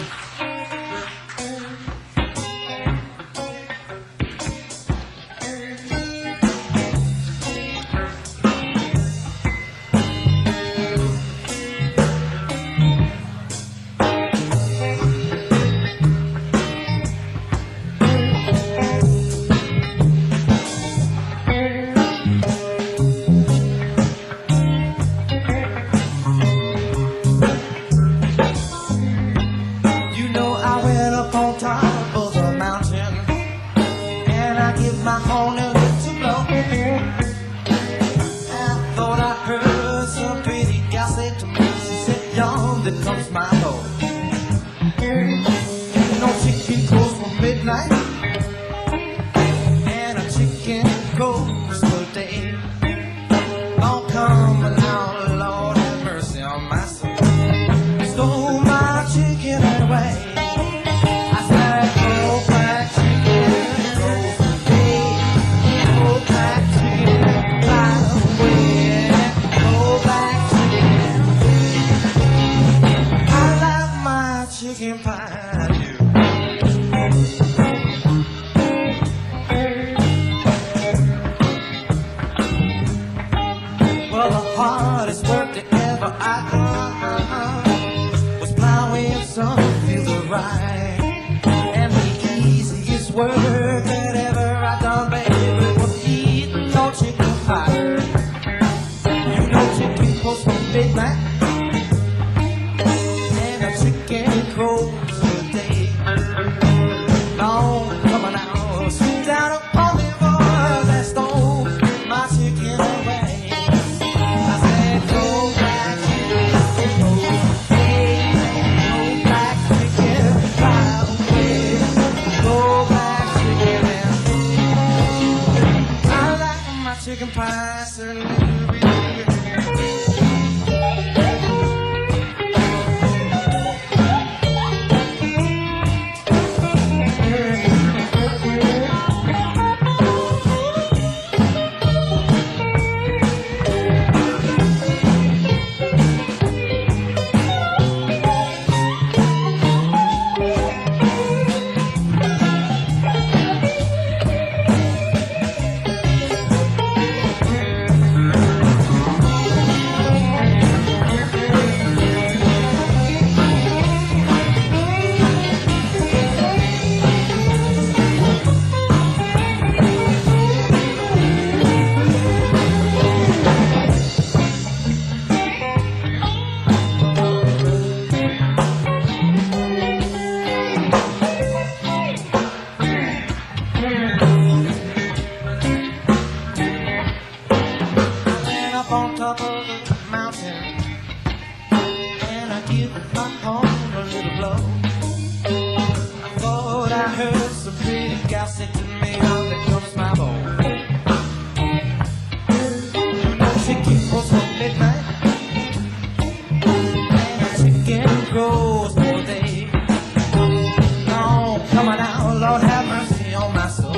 Lord have mercy on my soul.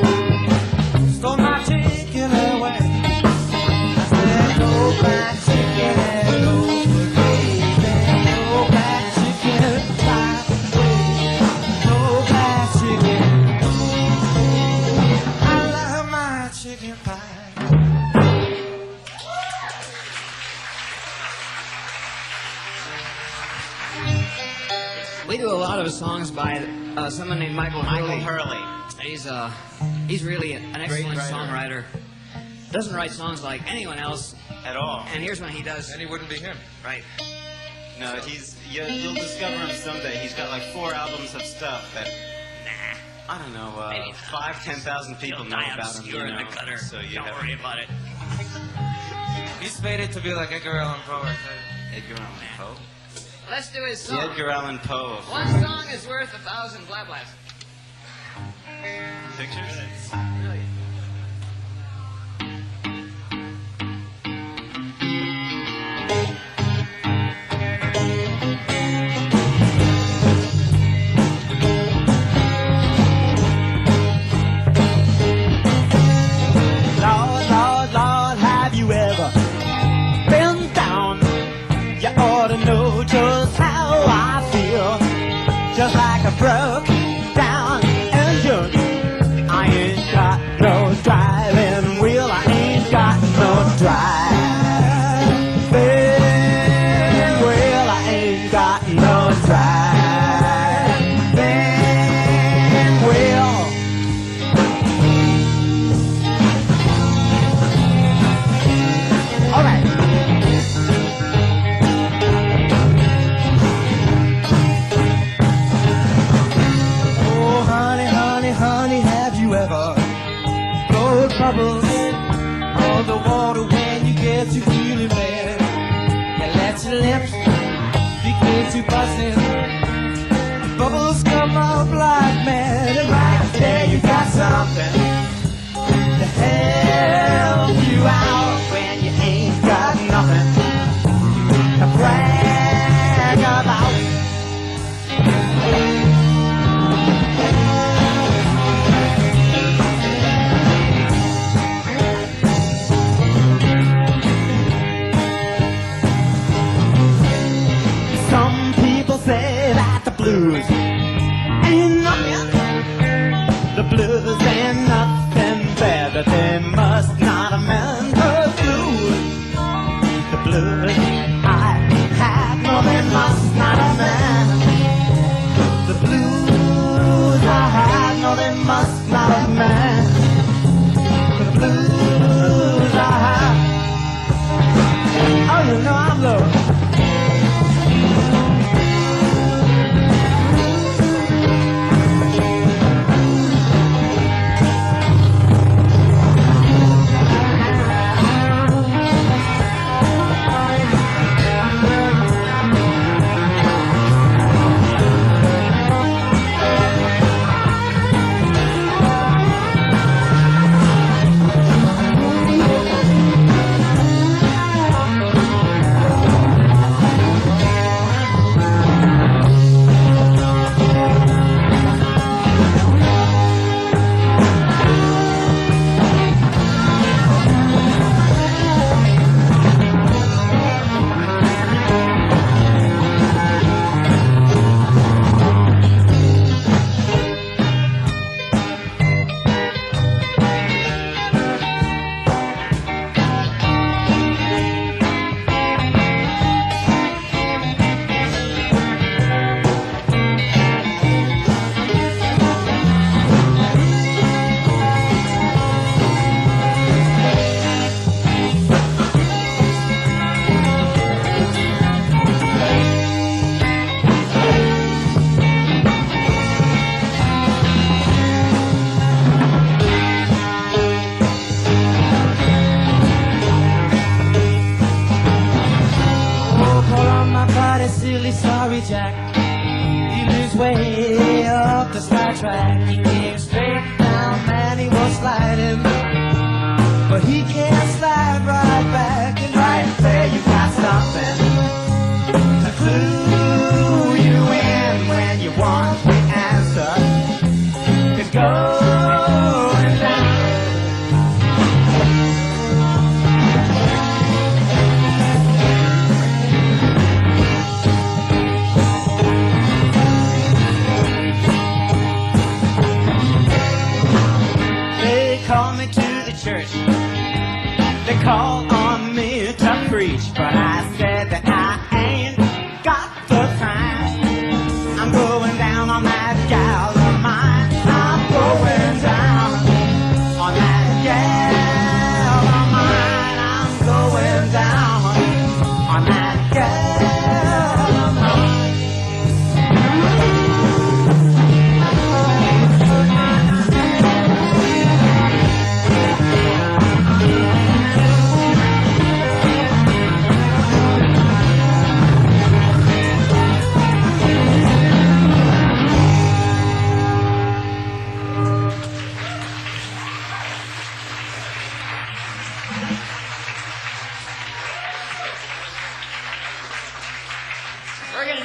Stole my chicken away. We do a lot of songs by someone named Michael Hurley. He's really an excellent writer. songwriter. Doesn't write songs like anyone else At all. And here's when he does. And he wouldn't be him. Right. No, you'll discover him someday. He's got like 4 albums of stuff that, I don't know, 5,000-10,000 people know about him. You're in the gutter. So you Don't worry about it. He's faded to be like Edgar Allan Poe. Edgar Allan Poe? Let's do his The song. Edgar Allan Poe. One song is worth 1,000 blah blahs. Pictures? Really. Lord, have you ever been down? You ought to know just how I feel. Just like a broke down engine. I ain't got no driving wheel. I ain't got no driving wheel. I ain't got no driving wheel. All right. Oh, honey, honey, honey, have you ever blown bubbles on the water when you get to feeling bad? You let your lips begin to buzzing. Bubbles come up like mad, and right there you got something to help you out when you ain't got nothing to brag about. Some people say that the blues ain't nothing. The blues ain't nothing better. They must not amend the blues. The blues I have, no, they must not amend. The blues I have, no, they must not amend. The blues I have. Oh, you know I'm low. Silly, sorry Jack. He lives way up the sky track. He came straight down, man, he was sliding, but he can't slide right back. And right there you got something to clue you in when you want the answer. It's going down. Call me to the church. They call on me to preach, but I said that I ain't got the time. I'm going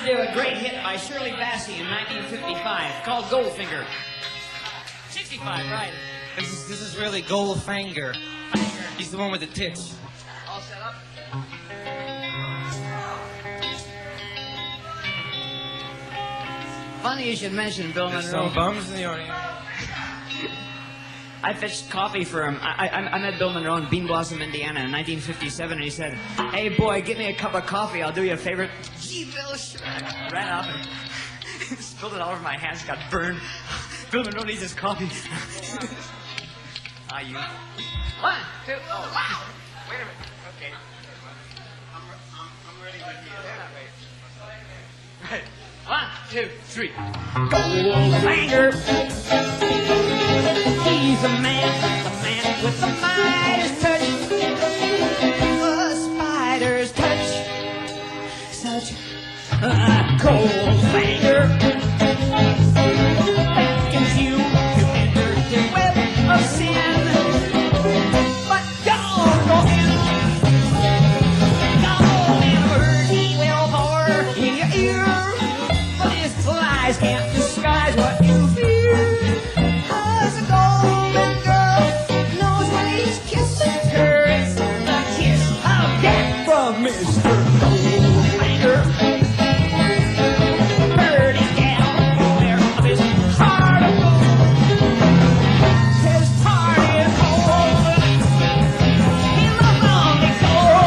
to do a great hit by Shirley Bassey in 1955 called Goldfinger. 65, right. This is really Goldfinger. He's the one with the tits. All set up? Funny you should mention Bill There's Monroe. some bums in the audience. I fetched coffee for him. I met Bill Monroe in Bean Blossom, Indiana in 1957, and he said, "Hey, boy, get me a cup of coffee. I'll do you a favor." Gee, Bill, sure. I ran off and spilled it all over my hands, got burned. Bill Monroe needs his coffee. You. 1, 2, oh, wow. Wait a minute. Okay. I'm ready to hear. Right. 1, 2, 3. Goldfinger. He's a man with the Midas touch. A spider's touch. Such a Goldfinger. Beckons you to enter the web of sin. But don't go in. Don't ever he will pour in your ear. But his lies can't disguise what you fear. Cause a golden girl knows when he's kissing her. It's the kiss I'll get from Mr. Goldfinger. Pretty gal, beware of his heart of gold. His heart is cold. He loves only gold.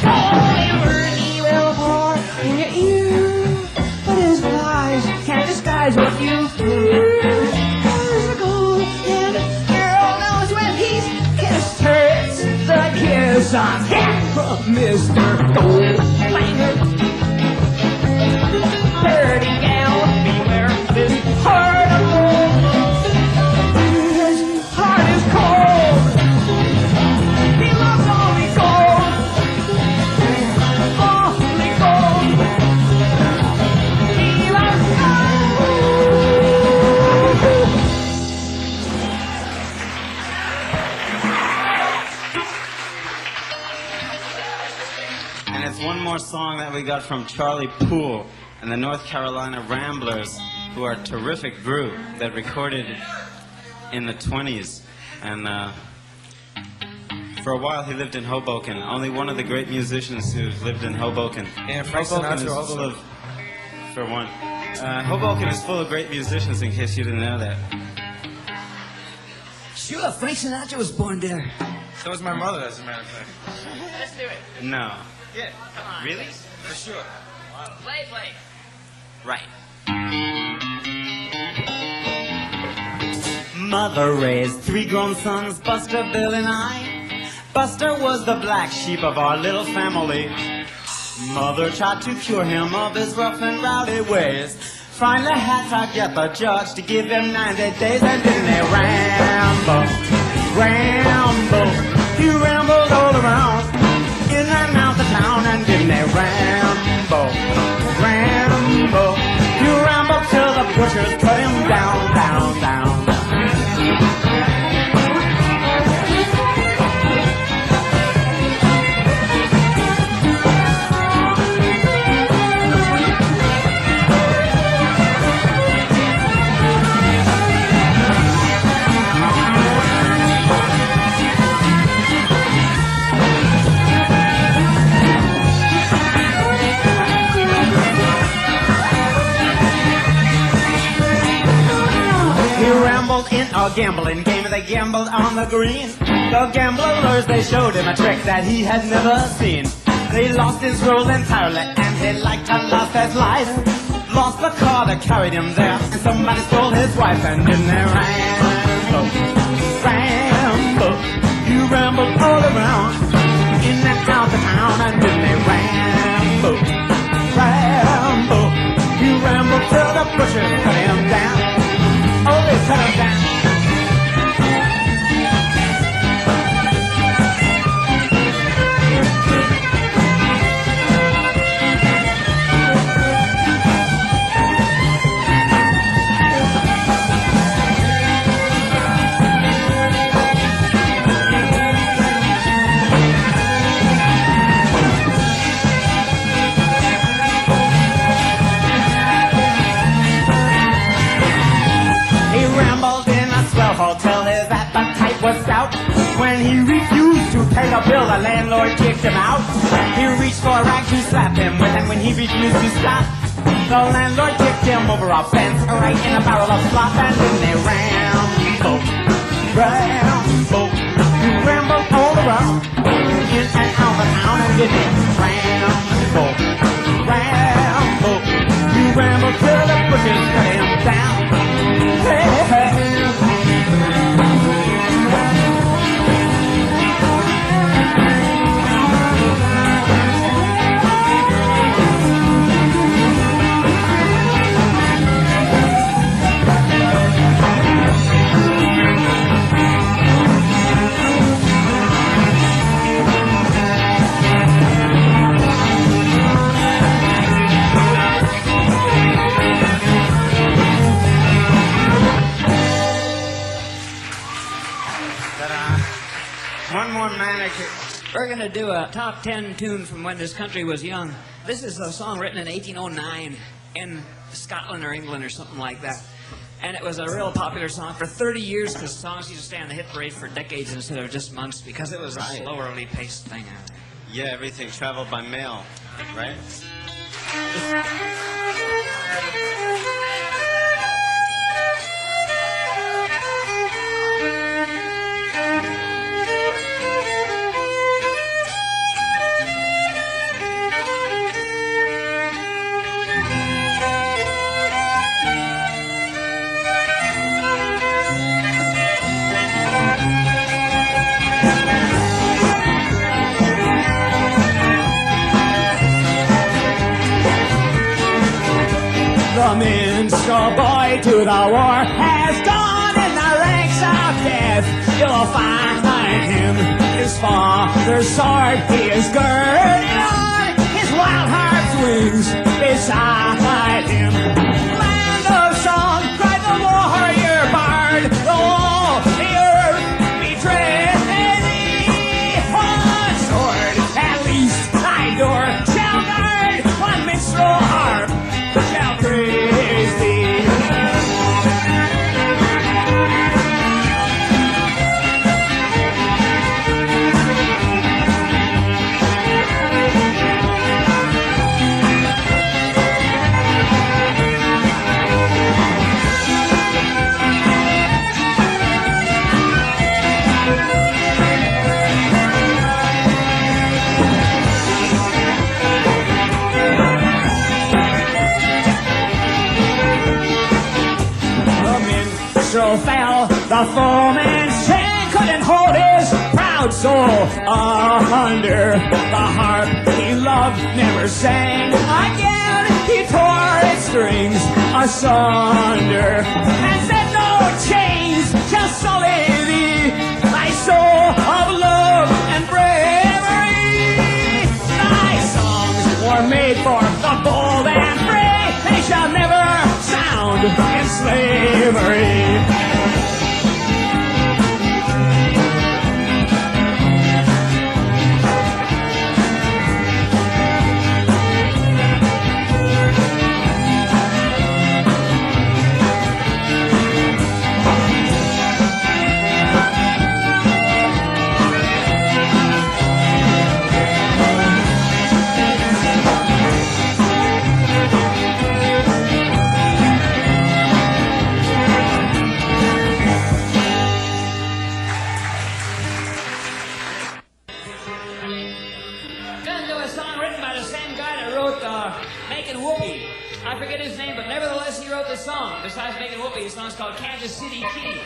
Only word he will pour in your ear, but his lies can't disguise what you fear. Cause the golden girl knows when he's kissed her. It's the kiss I get from Mr. Goldfinger. Pretty gal, beware of his heart of gold. His heart is cold. He loves only gold. Only gold. He loves gold. And it's one more song that we got from Charlie Poole and the North Carolina Ramblers, who are a terrific group that recorded in the 20s. And for a while he lived in Hoboken. Only one of the great musicians who lived in Hoboken. Yeah, Frank Hoboken Sinatra is also. full of, for one. Hoboken is full of great musicians, in case you didn't know that. Sure, Frank Sinatra was born there. So was my mother, as a matter of fact. Let's do it. No. Yeah, Come on. Really? for sure. Play. Right. Mother raised 3 grown sons, Buster, Bill, and I. Buster was the black sheep of our little family. Mother tried to cure him of his rough and rowdy ways. Finally had to get the judge to give him 90 days, and then they ramble. He rambled all around, in and out the town, and then they ramble. He rambled till the butchers cut him down. In a gambling game, they gambled on the green. The gamblers, they showed him a trick that he had never seen. They lost his role entirely, and he liked to lost his life. Lost the car that carried him there, and somebody stole his wife, and then they ramble. You rambled all around, in and out the town, and then they ramble. You rambled till the butchers cut him down. he refused to pay the bill, the landlord kicked him out. He reached for a rag to slap him with, and when he refused to stop, the landlord kicked him over a fence, right in a barrel of slop, and then they ramble, ramble, ramble all around, in and out of town, and then they ramble, ramble, you ramble till the bushes cut him down. Hey, hey. One more manic. We're going to do a top 10 tune from when this country was young. This is a song written in 1809 in Scotland or England or something like that. And it was a real popular song for 30 years because songs used to stay on the hit parade for decades instead of just months because it was a slowerly paced thing. Yeah, everything traveled by mail, right? The minstrel boy to the war has gone in the ranks of death. You'll find him, his father's sword he is girded on, his wild harp's wings beside him. Land of song, cried the warrior bard, all the earth betrayed thee. One sword, at least thy door shall guard, one minstrel harp shall praise thee. Fell, the foeman's chain couldn't hold his proud soul under. The harp he loved never sang again. He tore its strings asunder and said, no chains shall sully thee, thy soul of love and bravery. Thy songs were made for the bold and free, they shall never sound in slavery. I forget his name, but nevertheless he wrote the song. Besides making whoopee, the song's called Kansas City Kitty.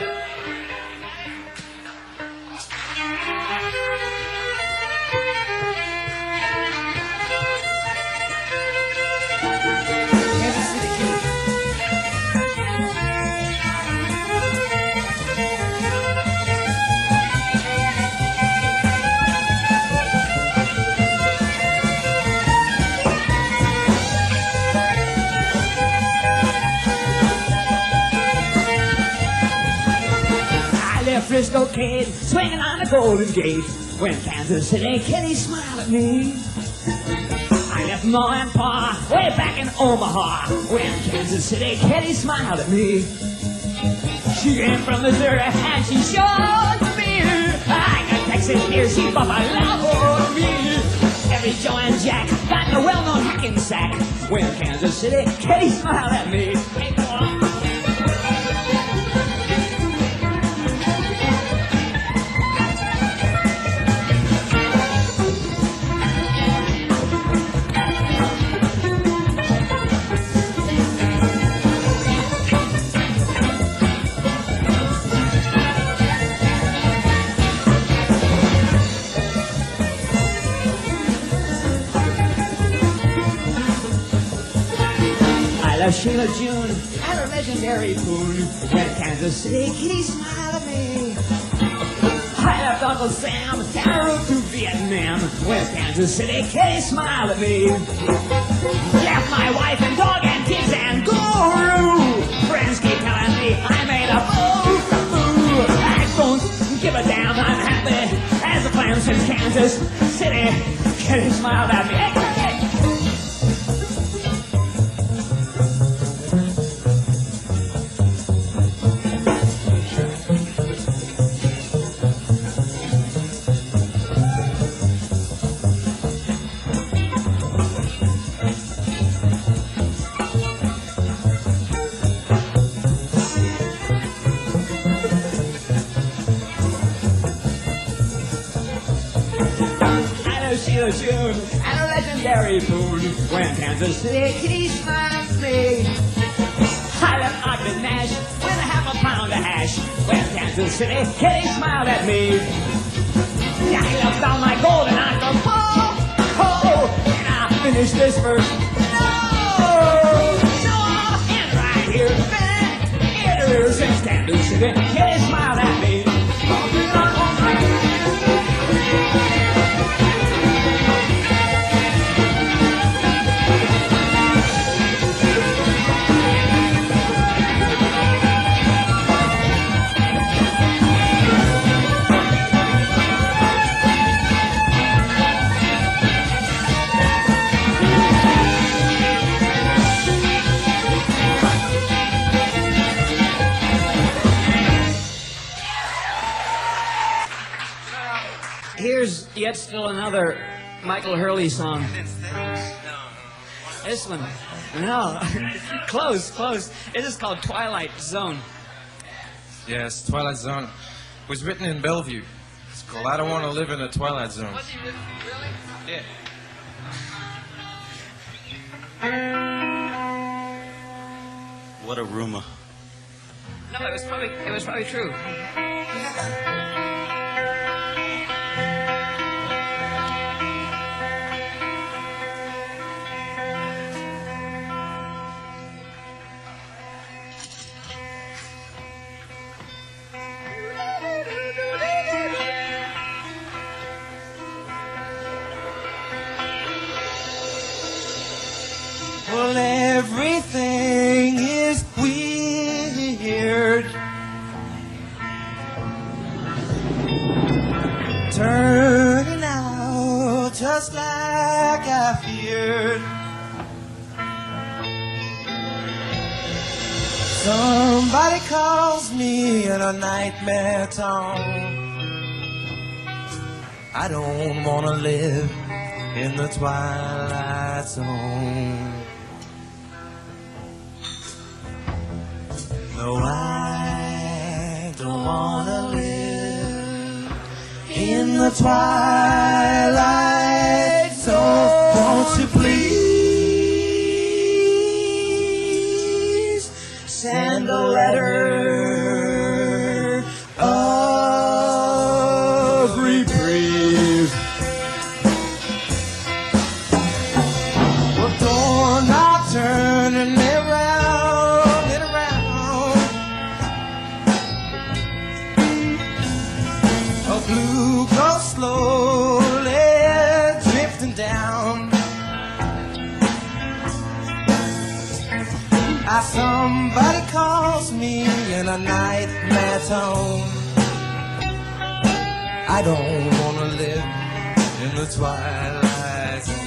Kansas City Kitty. Frisco kid swinging on the Golden Gate when Kansas City Kitty smiled at me. I left Ma and Pa way back in Omaha when Kansas City Kitty smiled at me. She came from Missouri and she showed me I could Jackson, here's he but I love me. Every Joe and Jack got the well-known hacking sack. When Kansas City, Katie smiled at me. Sheila June and her legendary tune. When Kansas City Kitty smiled at me. I left Uncle Sam en route to Vietnam. When Kansas City Kitty smiled at me. Left my wife and dog and kids and guru. Friends keep telling me I made a boo. I don't give a damn. I'm happy as a clam since Kansas City Kitty smiled at me. Hey, hey. June and a legendary food. When Kansas City Kitty smiled at me. I left Ogden Nash with a half a pound of hash. When Kansas City Kitty smiled at me. I left all my gold and I go, oh, and I finished this verse. No, and right here, it is since Kansas City Kitty smiled at me. Here's yet still another Michael Hurley song. This one, no, close. It is called Twilight Zone. Yes, Twilight Zone. It was written in Bellevue. It's called I Don't Want to Live in a Twilight Zone. Was he really? Yeah. What a rumor. No, it was probably true. Well, everything is weird. Turning out just like I feared. Somebody calls me in a nightmare town. I don't want to live in the Twilight Zone. No, I don't want to live in the Twilight Zone. Won't you please send a letter of reprieve? Well, doorknob turning around and around. A blue goes slowly drifting down. Somebody calls me in a nightmare tone. I don't want to live in the twilight zone.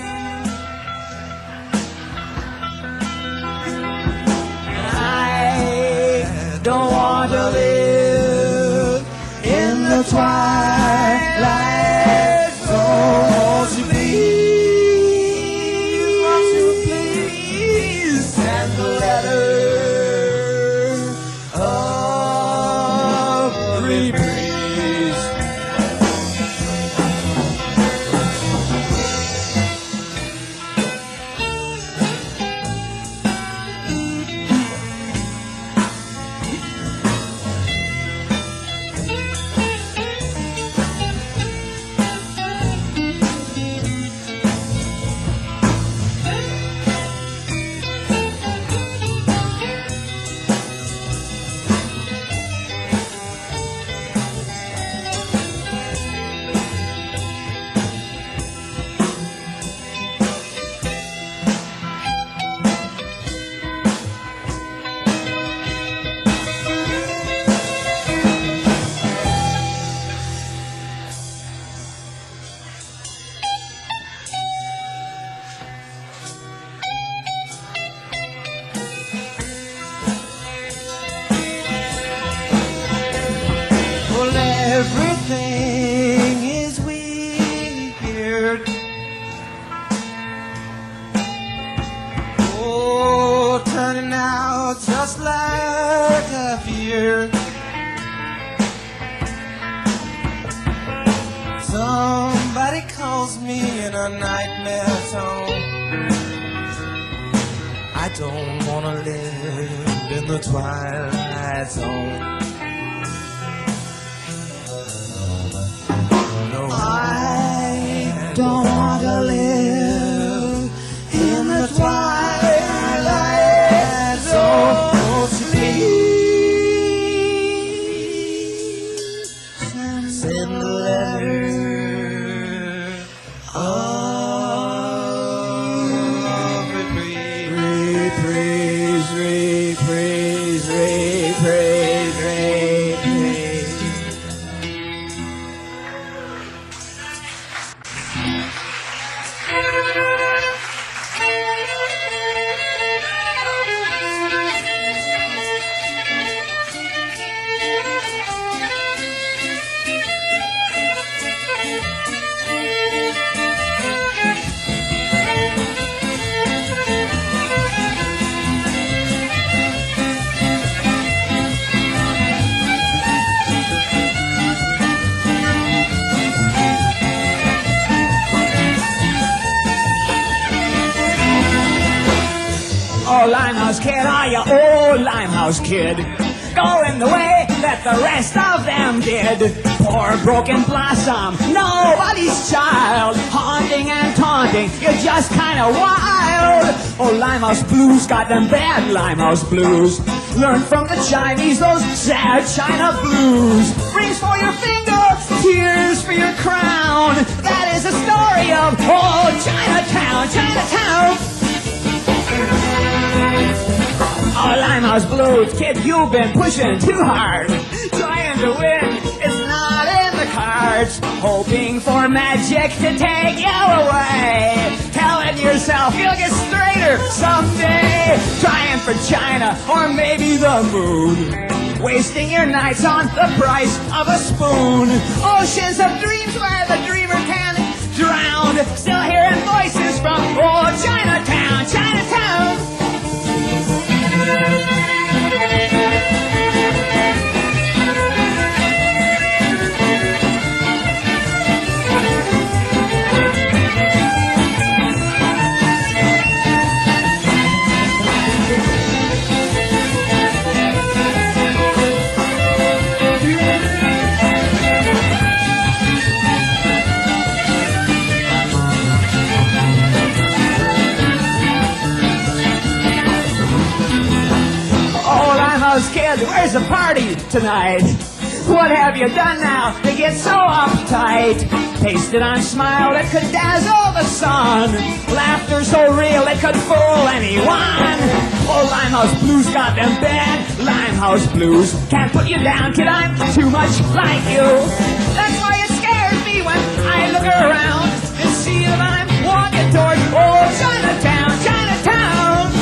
I don't want to live in the twilight don't wanna live in the Twilight Zone. No, I don't want to live in the Twilight Zone. So please send a letter of praise. Oh, Limehouse Kid, are you? Oh, Limehouse Kid, going the way that the rest of them did. Poor broken blossom, nobody's child, haunting and taunting, you're just kind of wild. Oh, Limehouse Blues got them bad Limehouse Blues. Learn from the Chinese those sad China blues. Rings for your finger, tears for your crown. That is the story of old Chinatown, Chinatown. Oh, Limehouse Blues, kid, you've been pushing too hard. Trying to win is not in the cards. Hoping for magic to take you away. Telling yourself you'll get straighter someday. Trying for China or maybe the moon. Wasting your nights on the price of a spoon. Oceans of dreams where the dreamer can drown. Still hearing voices from old Chinatown, Chinatown. Kid, where's the party tonight? What have you done now to get so uptight? Pasted on smile that could dazzle the sun. Laughter so real it could fool anyone. Oh, Limehouse Blues got them bad Limehouse Blues. Can't put you down, kid, I'm too much like you. That's why it scares me when I look around and see that I'm walking toward old Chinatown, Chinatown.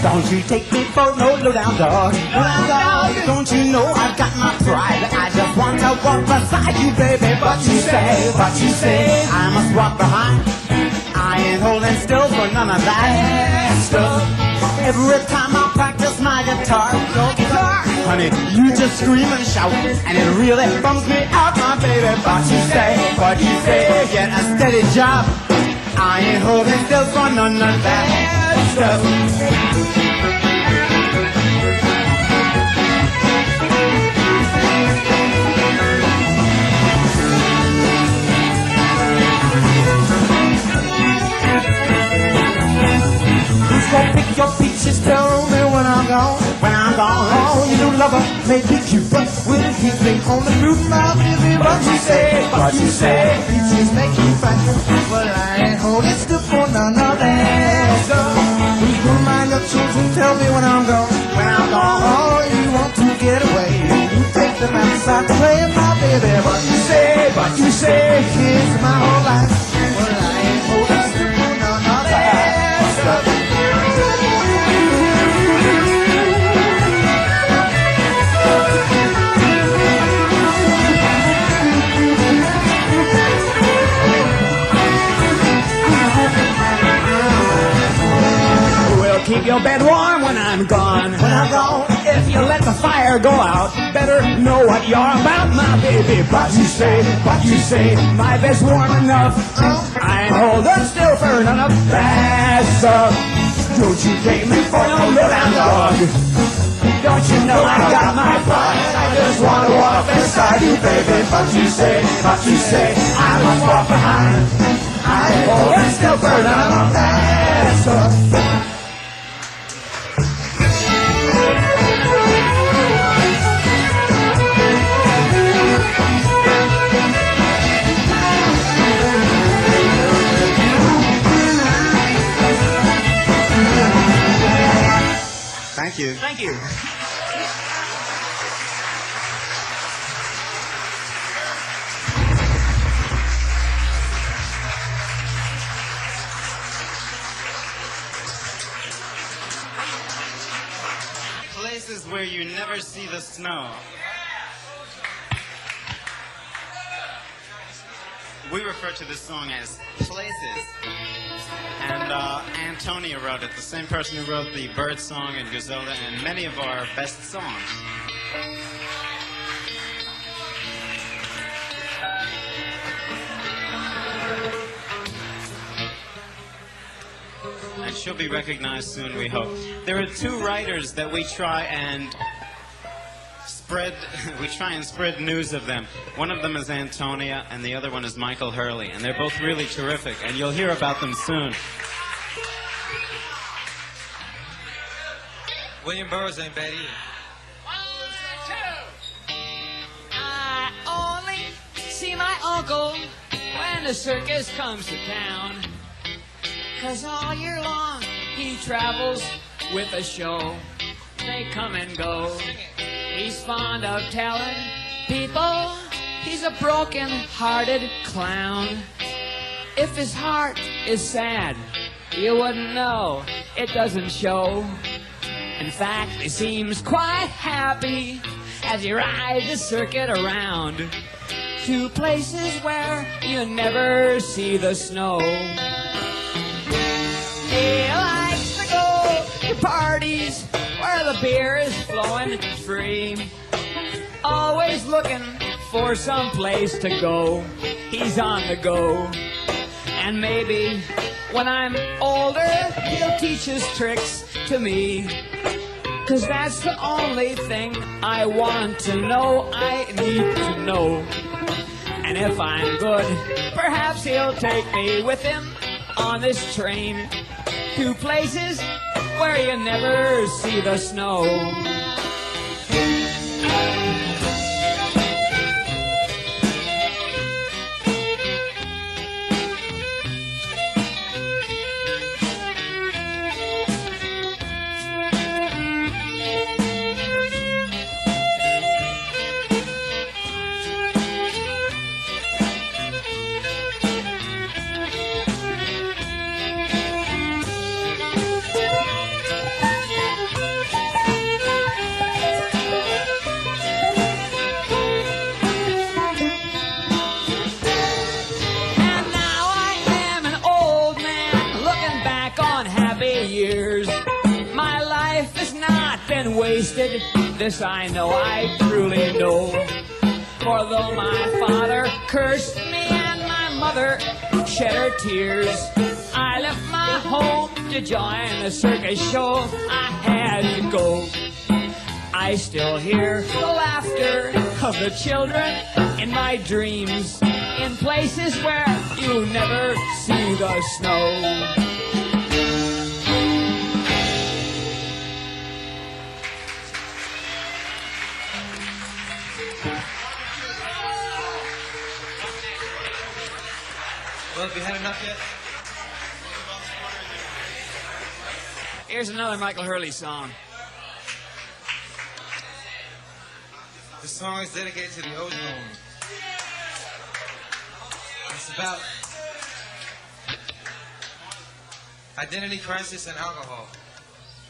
Don't you take me for no lowdown dog. Lowdown dog. Don't you know I've got my pride? I just want to walk beside you, baby. But you say I must walk behind. I ain't holding still for none of that stuff. Every time I practice my guitar, honey, you just scream and shout, and it really bums me out, my baby. But you say, get a steady job. I ain't holding still for none of that stuff. play PQ, but with a healing on the roof, my baby. What you say? What you say? Peaches make you fat. Well, I ain't holding still for none of that stuff. Please don't mind your children, tell me when I'm gone. When I'm gone, oh, you want to get away. You take them outside playing, my baby. What you say? What you say? Kids my whole life. Well, I ain't holding still for none of that stuff. Keep your bed warm when I'm gone. When I'm gone, if you let the fire go out, better know what you're about, my baby. What you say? What you say? My bed's warm enough. I ain't holding still for none of that stuff. Don't you take me for no lowdown dog. Don't you know I got my pride? I just wanna walk beside you, baby. What you say? What you say? I must walk behind. I ain't holding still for none of that stuff. Thank you. Thank you. Places where you never see the snow. We refer to this song as Places. And Antonia wrote it, the same person who wrote the Bird Song and Griselda and many of our best songs. And she'll be recognized soon, we hope. There are two writers that we try and spread news of them. One of them is Antonia, and the other one is Michael Hurley, and they're both really terrific, and you'll hear about them soon. William Burroughs ain't bad either. I only see my uncle when the circus comes to town. 'Cause all year long he travels with a show. They come and go. He's fond of telling people he's a broken-hearted clown. If his heart is sad, you wouldn't know. It doesn't show. In fact, he seems quite happy as he rides the circuit around to places where you never see the snow. He likes to go to parties where the beer is flowing free. Always looking for some place to go. He's on the go. And maybe when I'm older, he'll teach his tricks to me. 'Cause that's the only thing I want to know, I need to know. And if I'm good, perhaps he'll take me with him on this train to places where you never see the snow. Wasted, this I know, I truly know. For though my father cursed me and my mother shed her tears, I left my home to join the circus show. I had to go. I still hear the laughter of the children in my dreams, in places where you never see the snow. Well, have you had enough yet? Here's another Michael Hurley song. This song is dedicated to the ozone. It's about identity crisis and alcohol.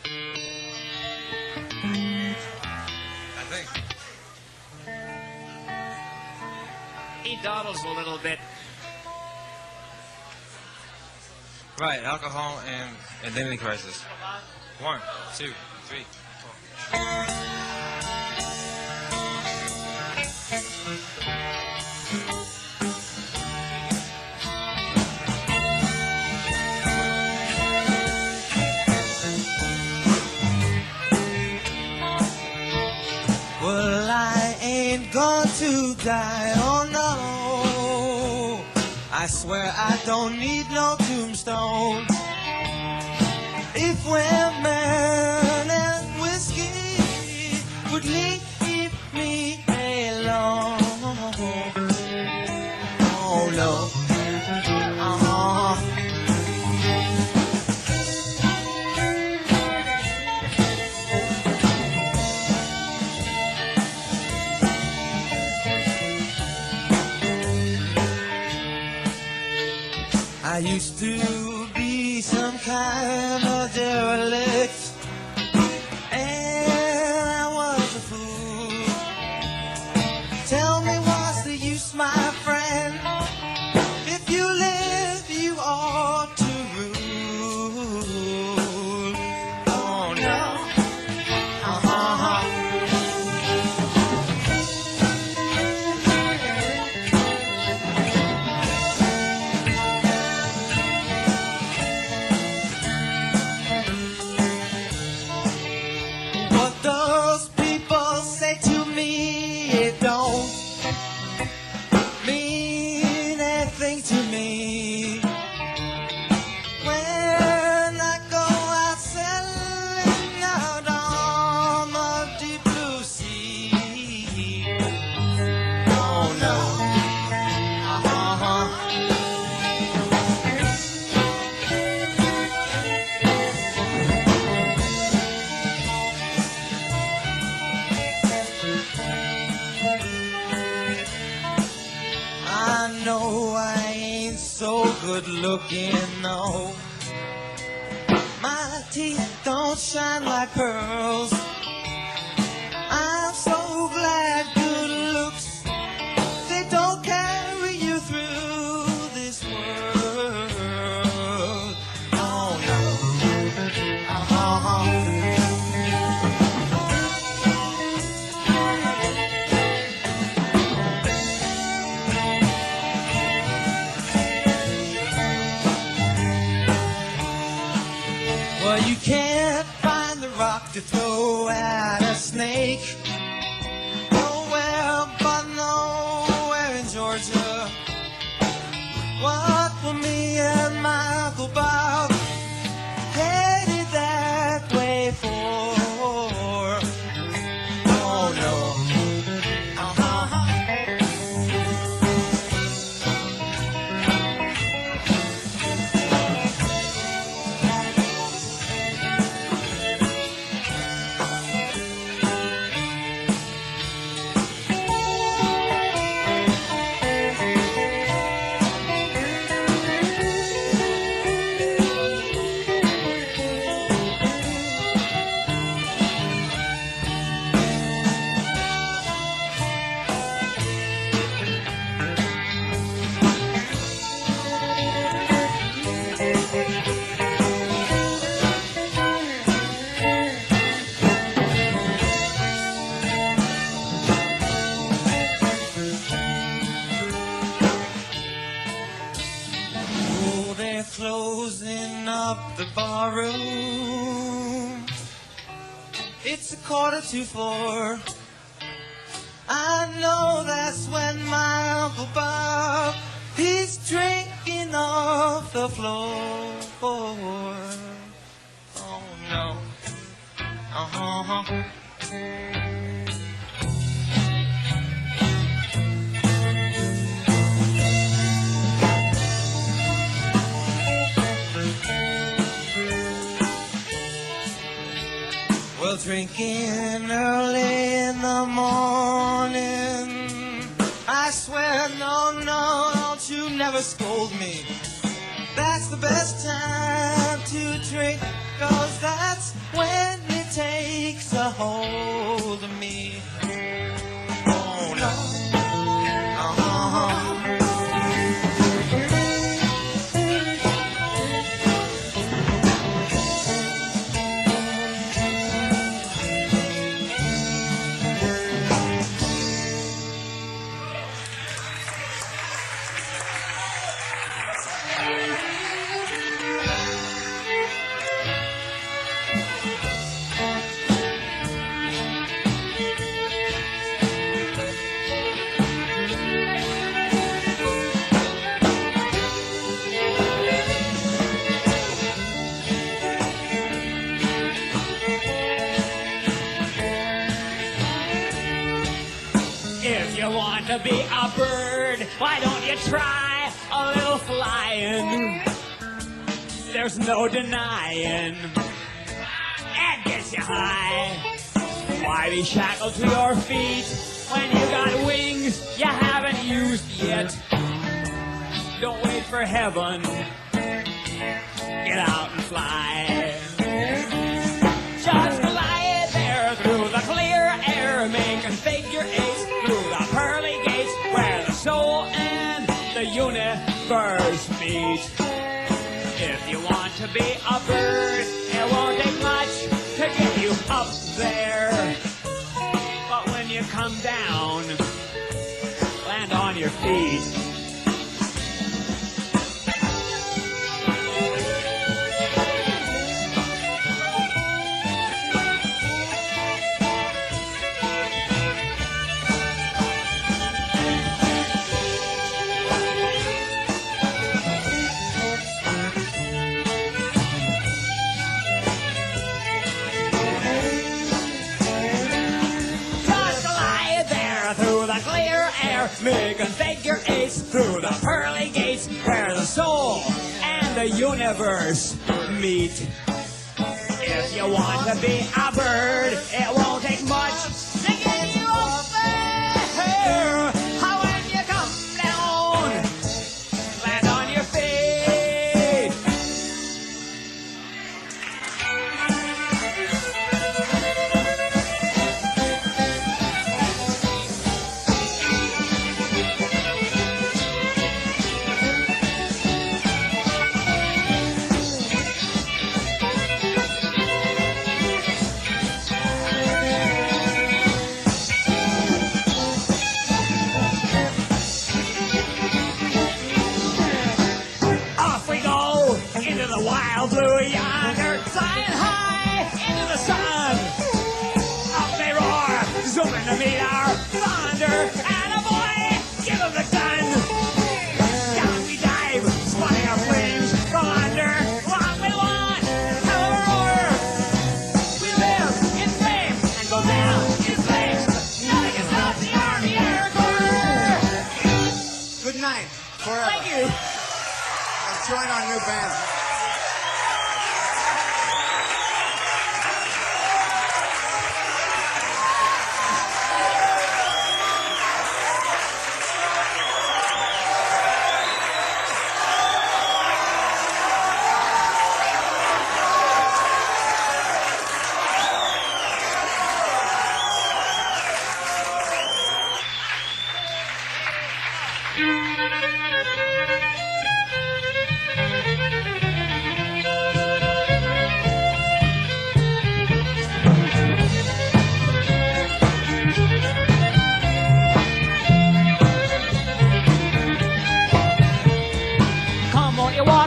I think. He dawdles a little bit. Right, alcohol and identity crisis. 1, 2, 3, 4. Well, I ain't going to die, oh no. I swear I don't need no tombstone. If women and whiskey would leave me alone. Oh no. I used to be some kind of derelict, and I was a fool. Tell me what's the use, my friend? If you live, you ought to rule. Oh no. Good looking, no. My teeth don't shine like pearls. I'm so glad good looks, they don't carry you through this world. Oh no. Well, you can't find the rock to throw at a snake. Nowhere but nowhere in Georgia. What were me and my Uncle Bob headed that way for? Oh no. Closing up the barroom. It's 3:45. I know that's when my Uncle Bob, he's drinking off the floor. Oh no. Well, drinking early in the morning. I swear, no, don't you never scold me. That's the best time to drink, 'cause that's when it takes a hold of me. Oh, no. To be a bird, why don't you try a little flying? There's no denying it gets you high. Why be shackled to your feet when you got wings you haven't used yet? Don't wait for heaven, get out and fly. Just fly there through the clear air, making figure eights through the pearly gates where the soul and the universe meet. If you want to be a bird, it won't take much to get you up there. But when you come down, land on your feet. Making figure eights through the pearly gates where the soul and the universe meet. If you want to be a bird, it won't take much to get you up there. How when you come down, land on your feet. Wild blue yonder, flying high into the sun. Up they roar, zooming to meet our thunder. And a boy, give him the gun. Down we dive, spotting our flames from under. What we want, hell of a roar. We live in flames and go down in flames. Nothing can stop the Army Air Corps. Good night. Forever. Thank you. Let's join our new band.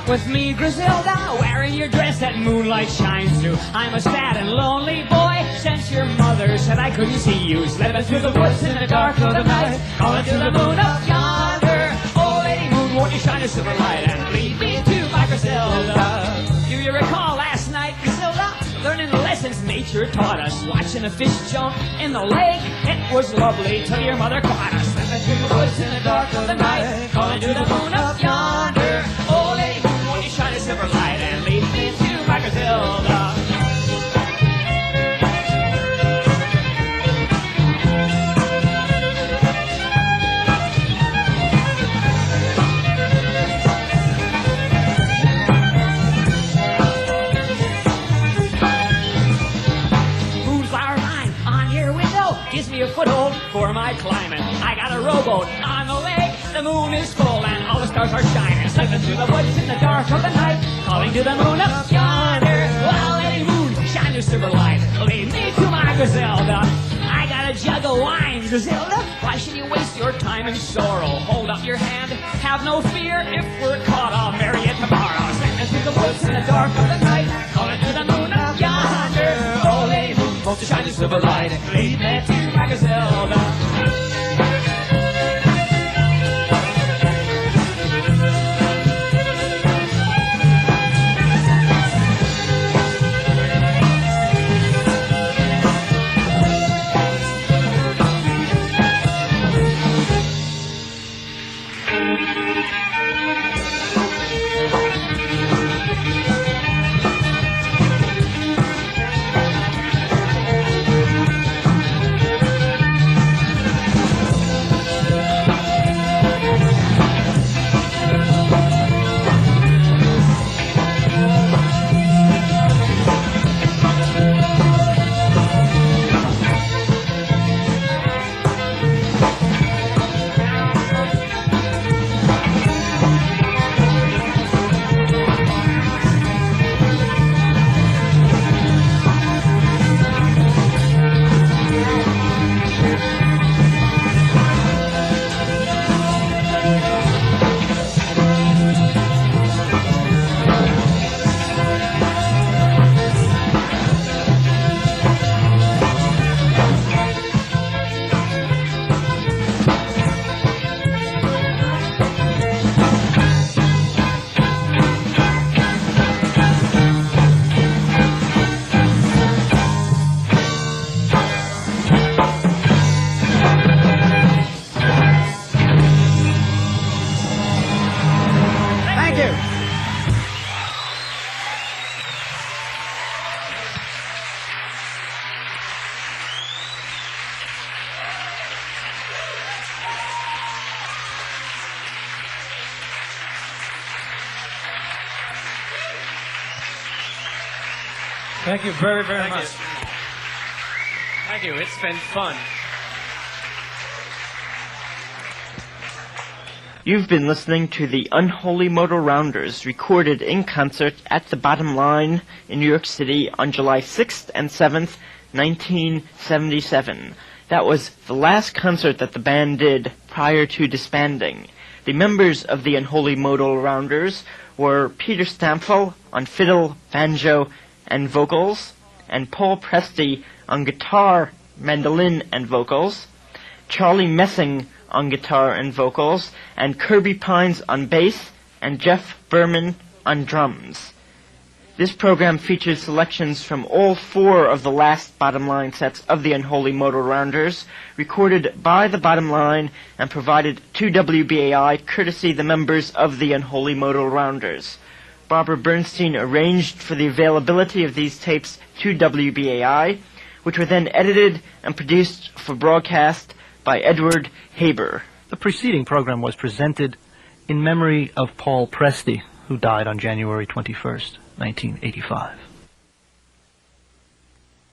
With me, Griselda, wearing your dress that moonlight shines through. I'm a sad and lonely boy since your mother said I couldn't see you. Slipping through the woods in the dark of the night, calling to the moon up yonder. Oh, Lady Moon, won't you shine a silver light and lead me to my Griselda? Do you recall last night, Griselda, learning the lessons nature taught us? Watching a fish jump in the lake, it was lovely till your mother caught us. Slipping through the woods in the dark of the night, calling to the moon up yonder. Oh, Lady Moon, won't you shine a silver light and lead me to my Griselda? for my climbing. I got a rowboat on the lake. The moon is full and all the stars are shining. Slipping through the woods in the dark of the night, calling to the moon up yonder. Well, lady moon, shine your silver light. Lead me to my Griselda. I got a jug of wine, Griselda. Why should you waste your time in sorrow? Hold up your hand, have no fear. If we're caught, I'll marry you tomorrow. Slipping through the woods in the dark of the night, calling to the moon up yonder. Oh, lady moon, won't you shine your silver light? Lead me to my Griselda. Thank you very, very much. Thank you. It's been fun. You've been listening to the Unholy Modal Rounders, recorded in concert at the Bottom Line in New York City on July 6th and 7th, 1977. That was the last concert that the band did prior to disbanding. The members of the Unholy Modal Rounders were Peter Stampfel on fiddle, banjo, and vocals, and Paul Presti on guitar, mandolin, and vocals, Charlie Messing on guitar and vocals, and Kirby Pines on bass, and Jeff Berman on drums. This program features selections from all four of the last Bottom Line sets of the Unholy Modal Rounders, recorded by the Bottom Line and provided to WBAI courtesy the members of the Unholy Modal Rounders. Barbara Bernstein arranged for the availability of these tapes to WBAI, which were then edited and produced for broadcast by Edward Haber. The preceding program was presented in memory of Paul Presti, who died on January 21st, 1985.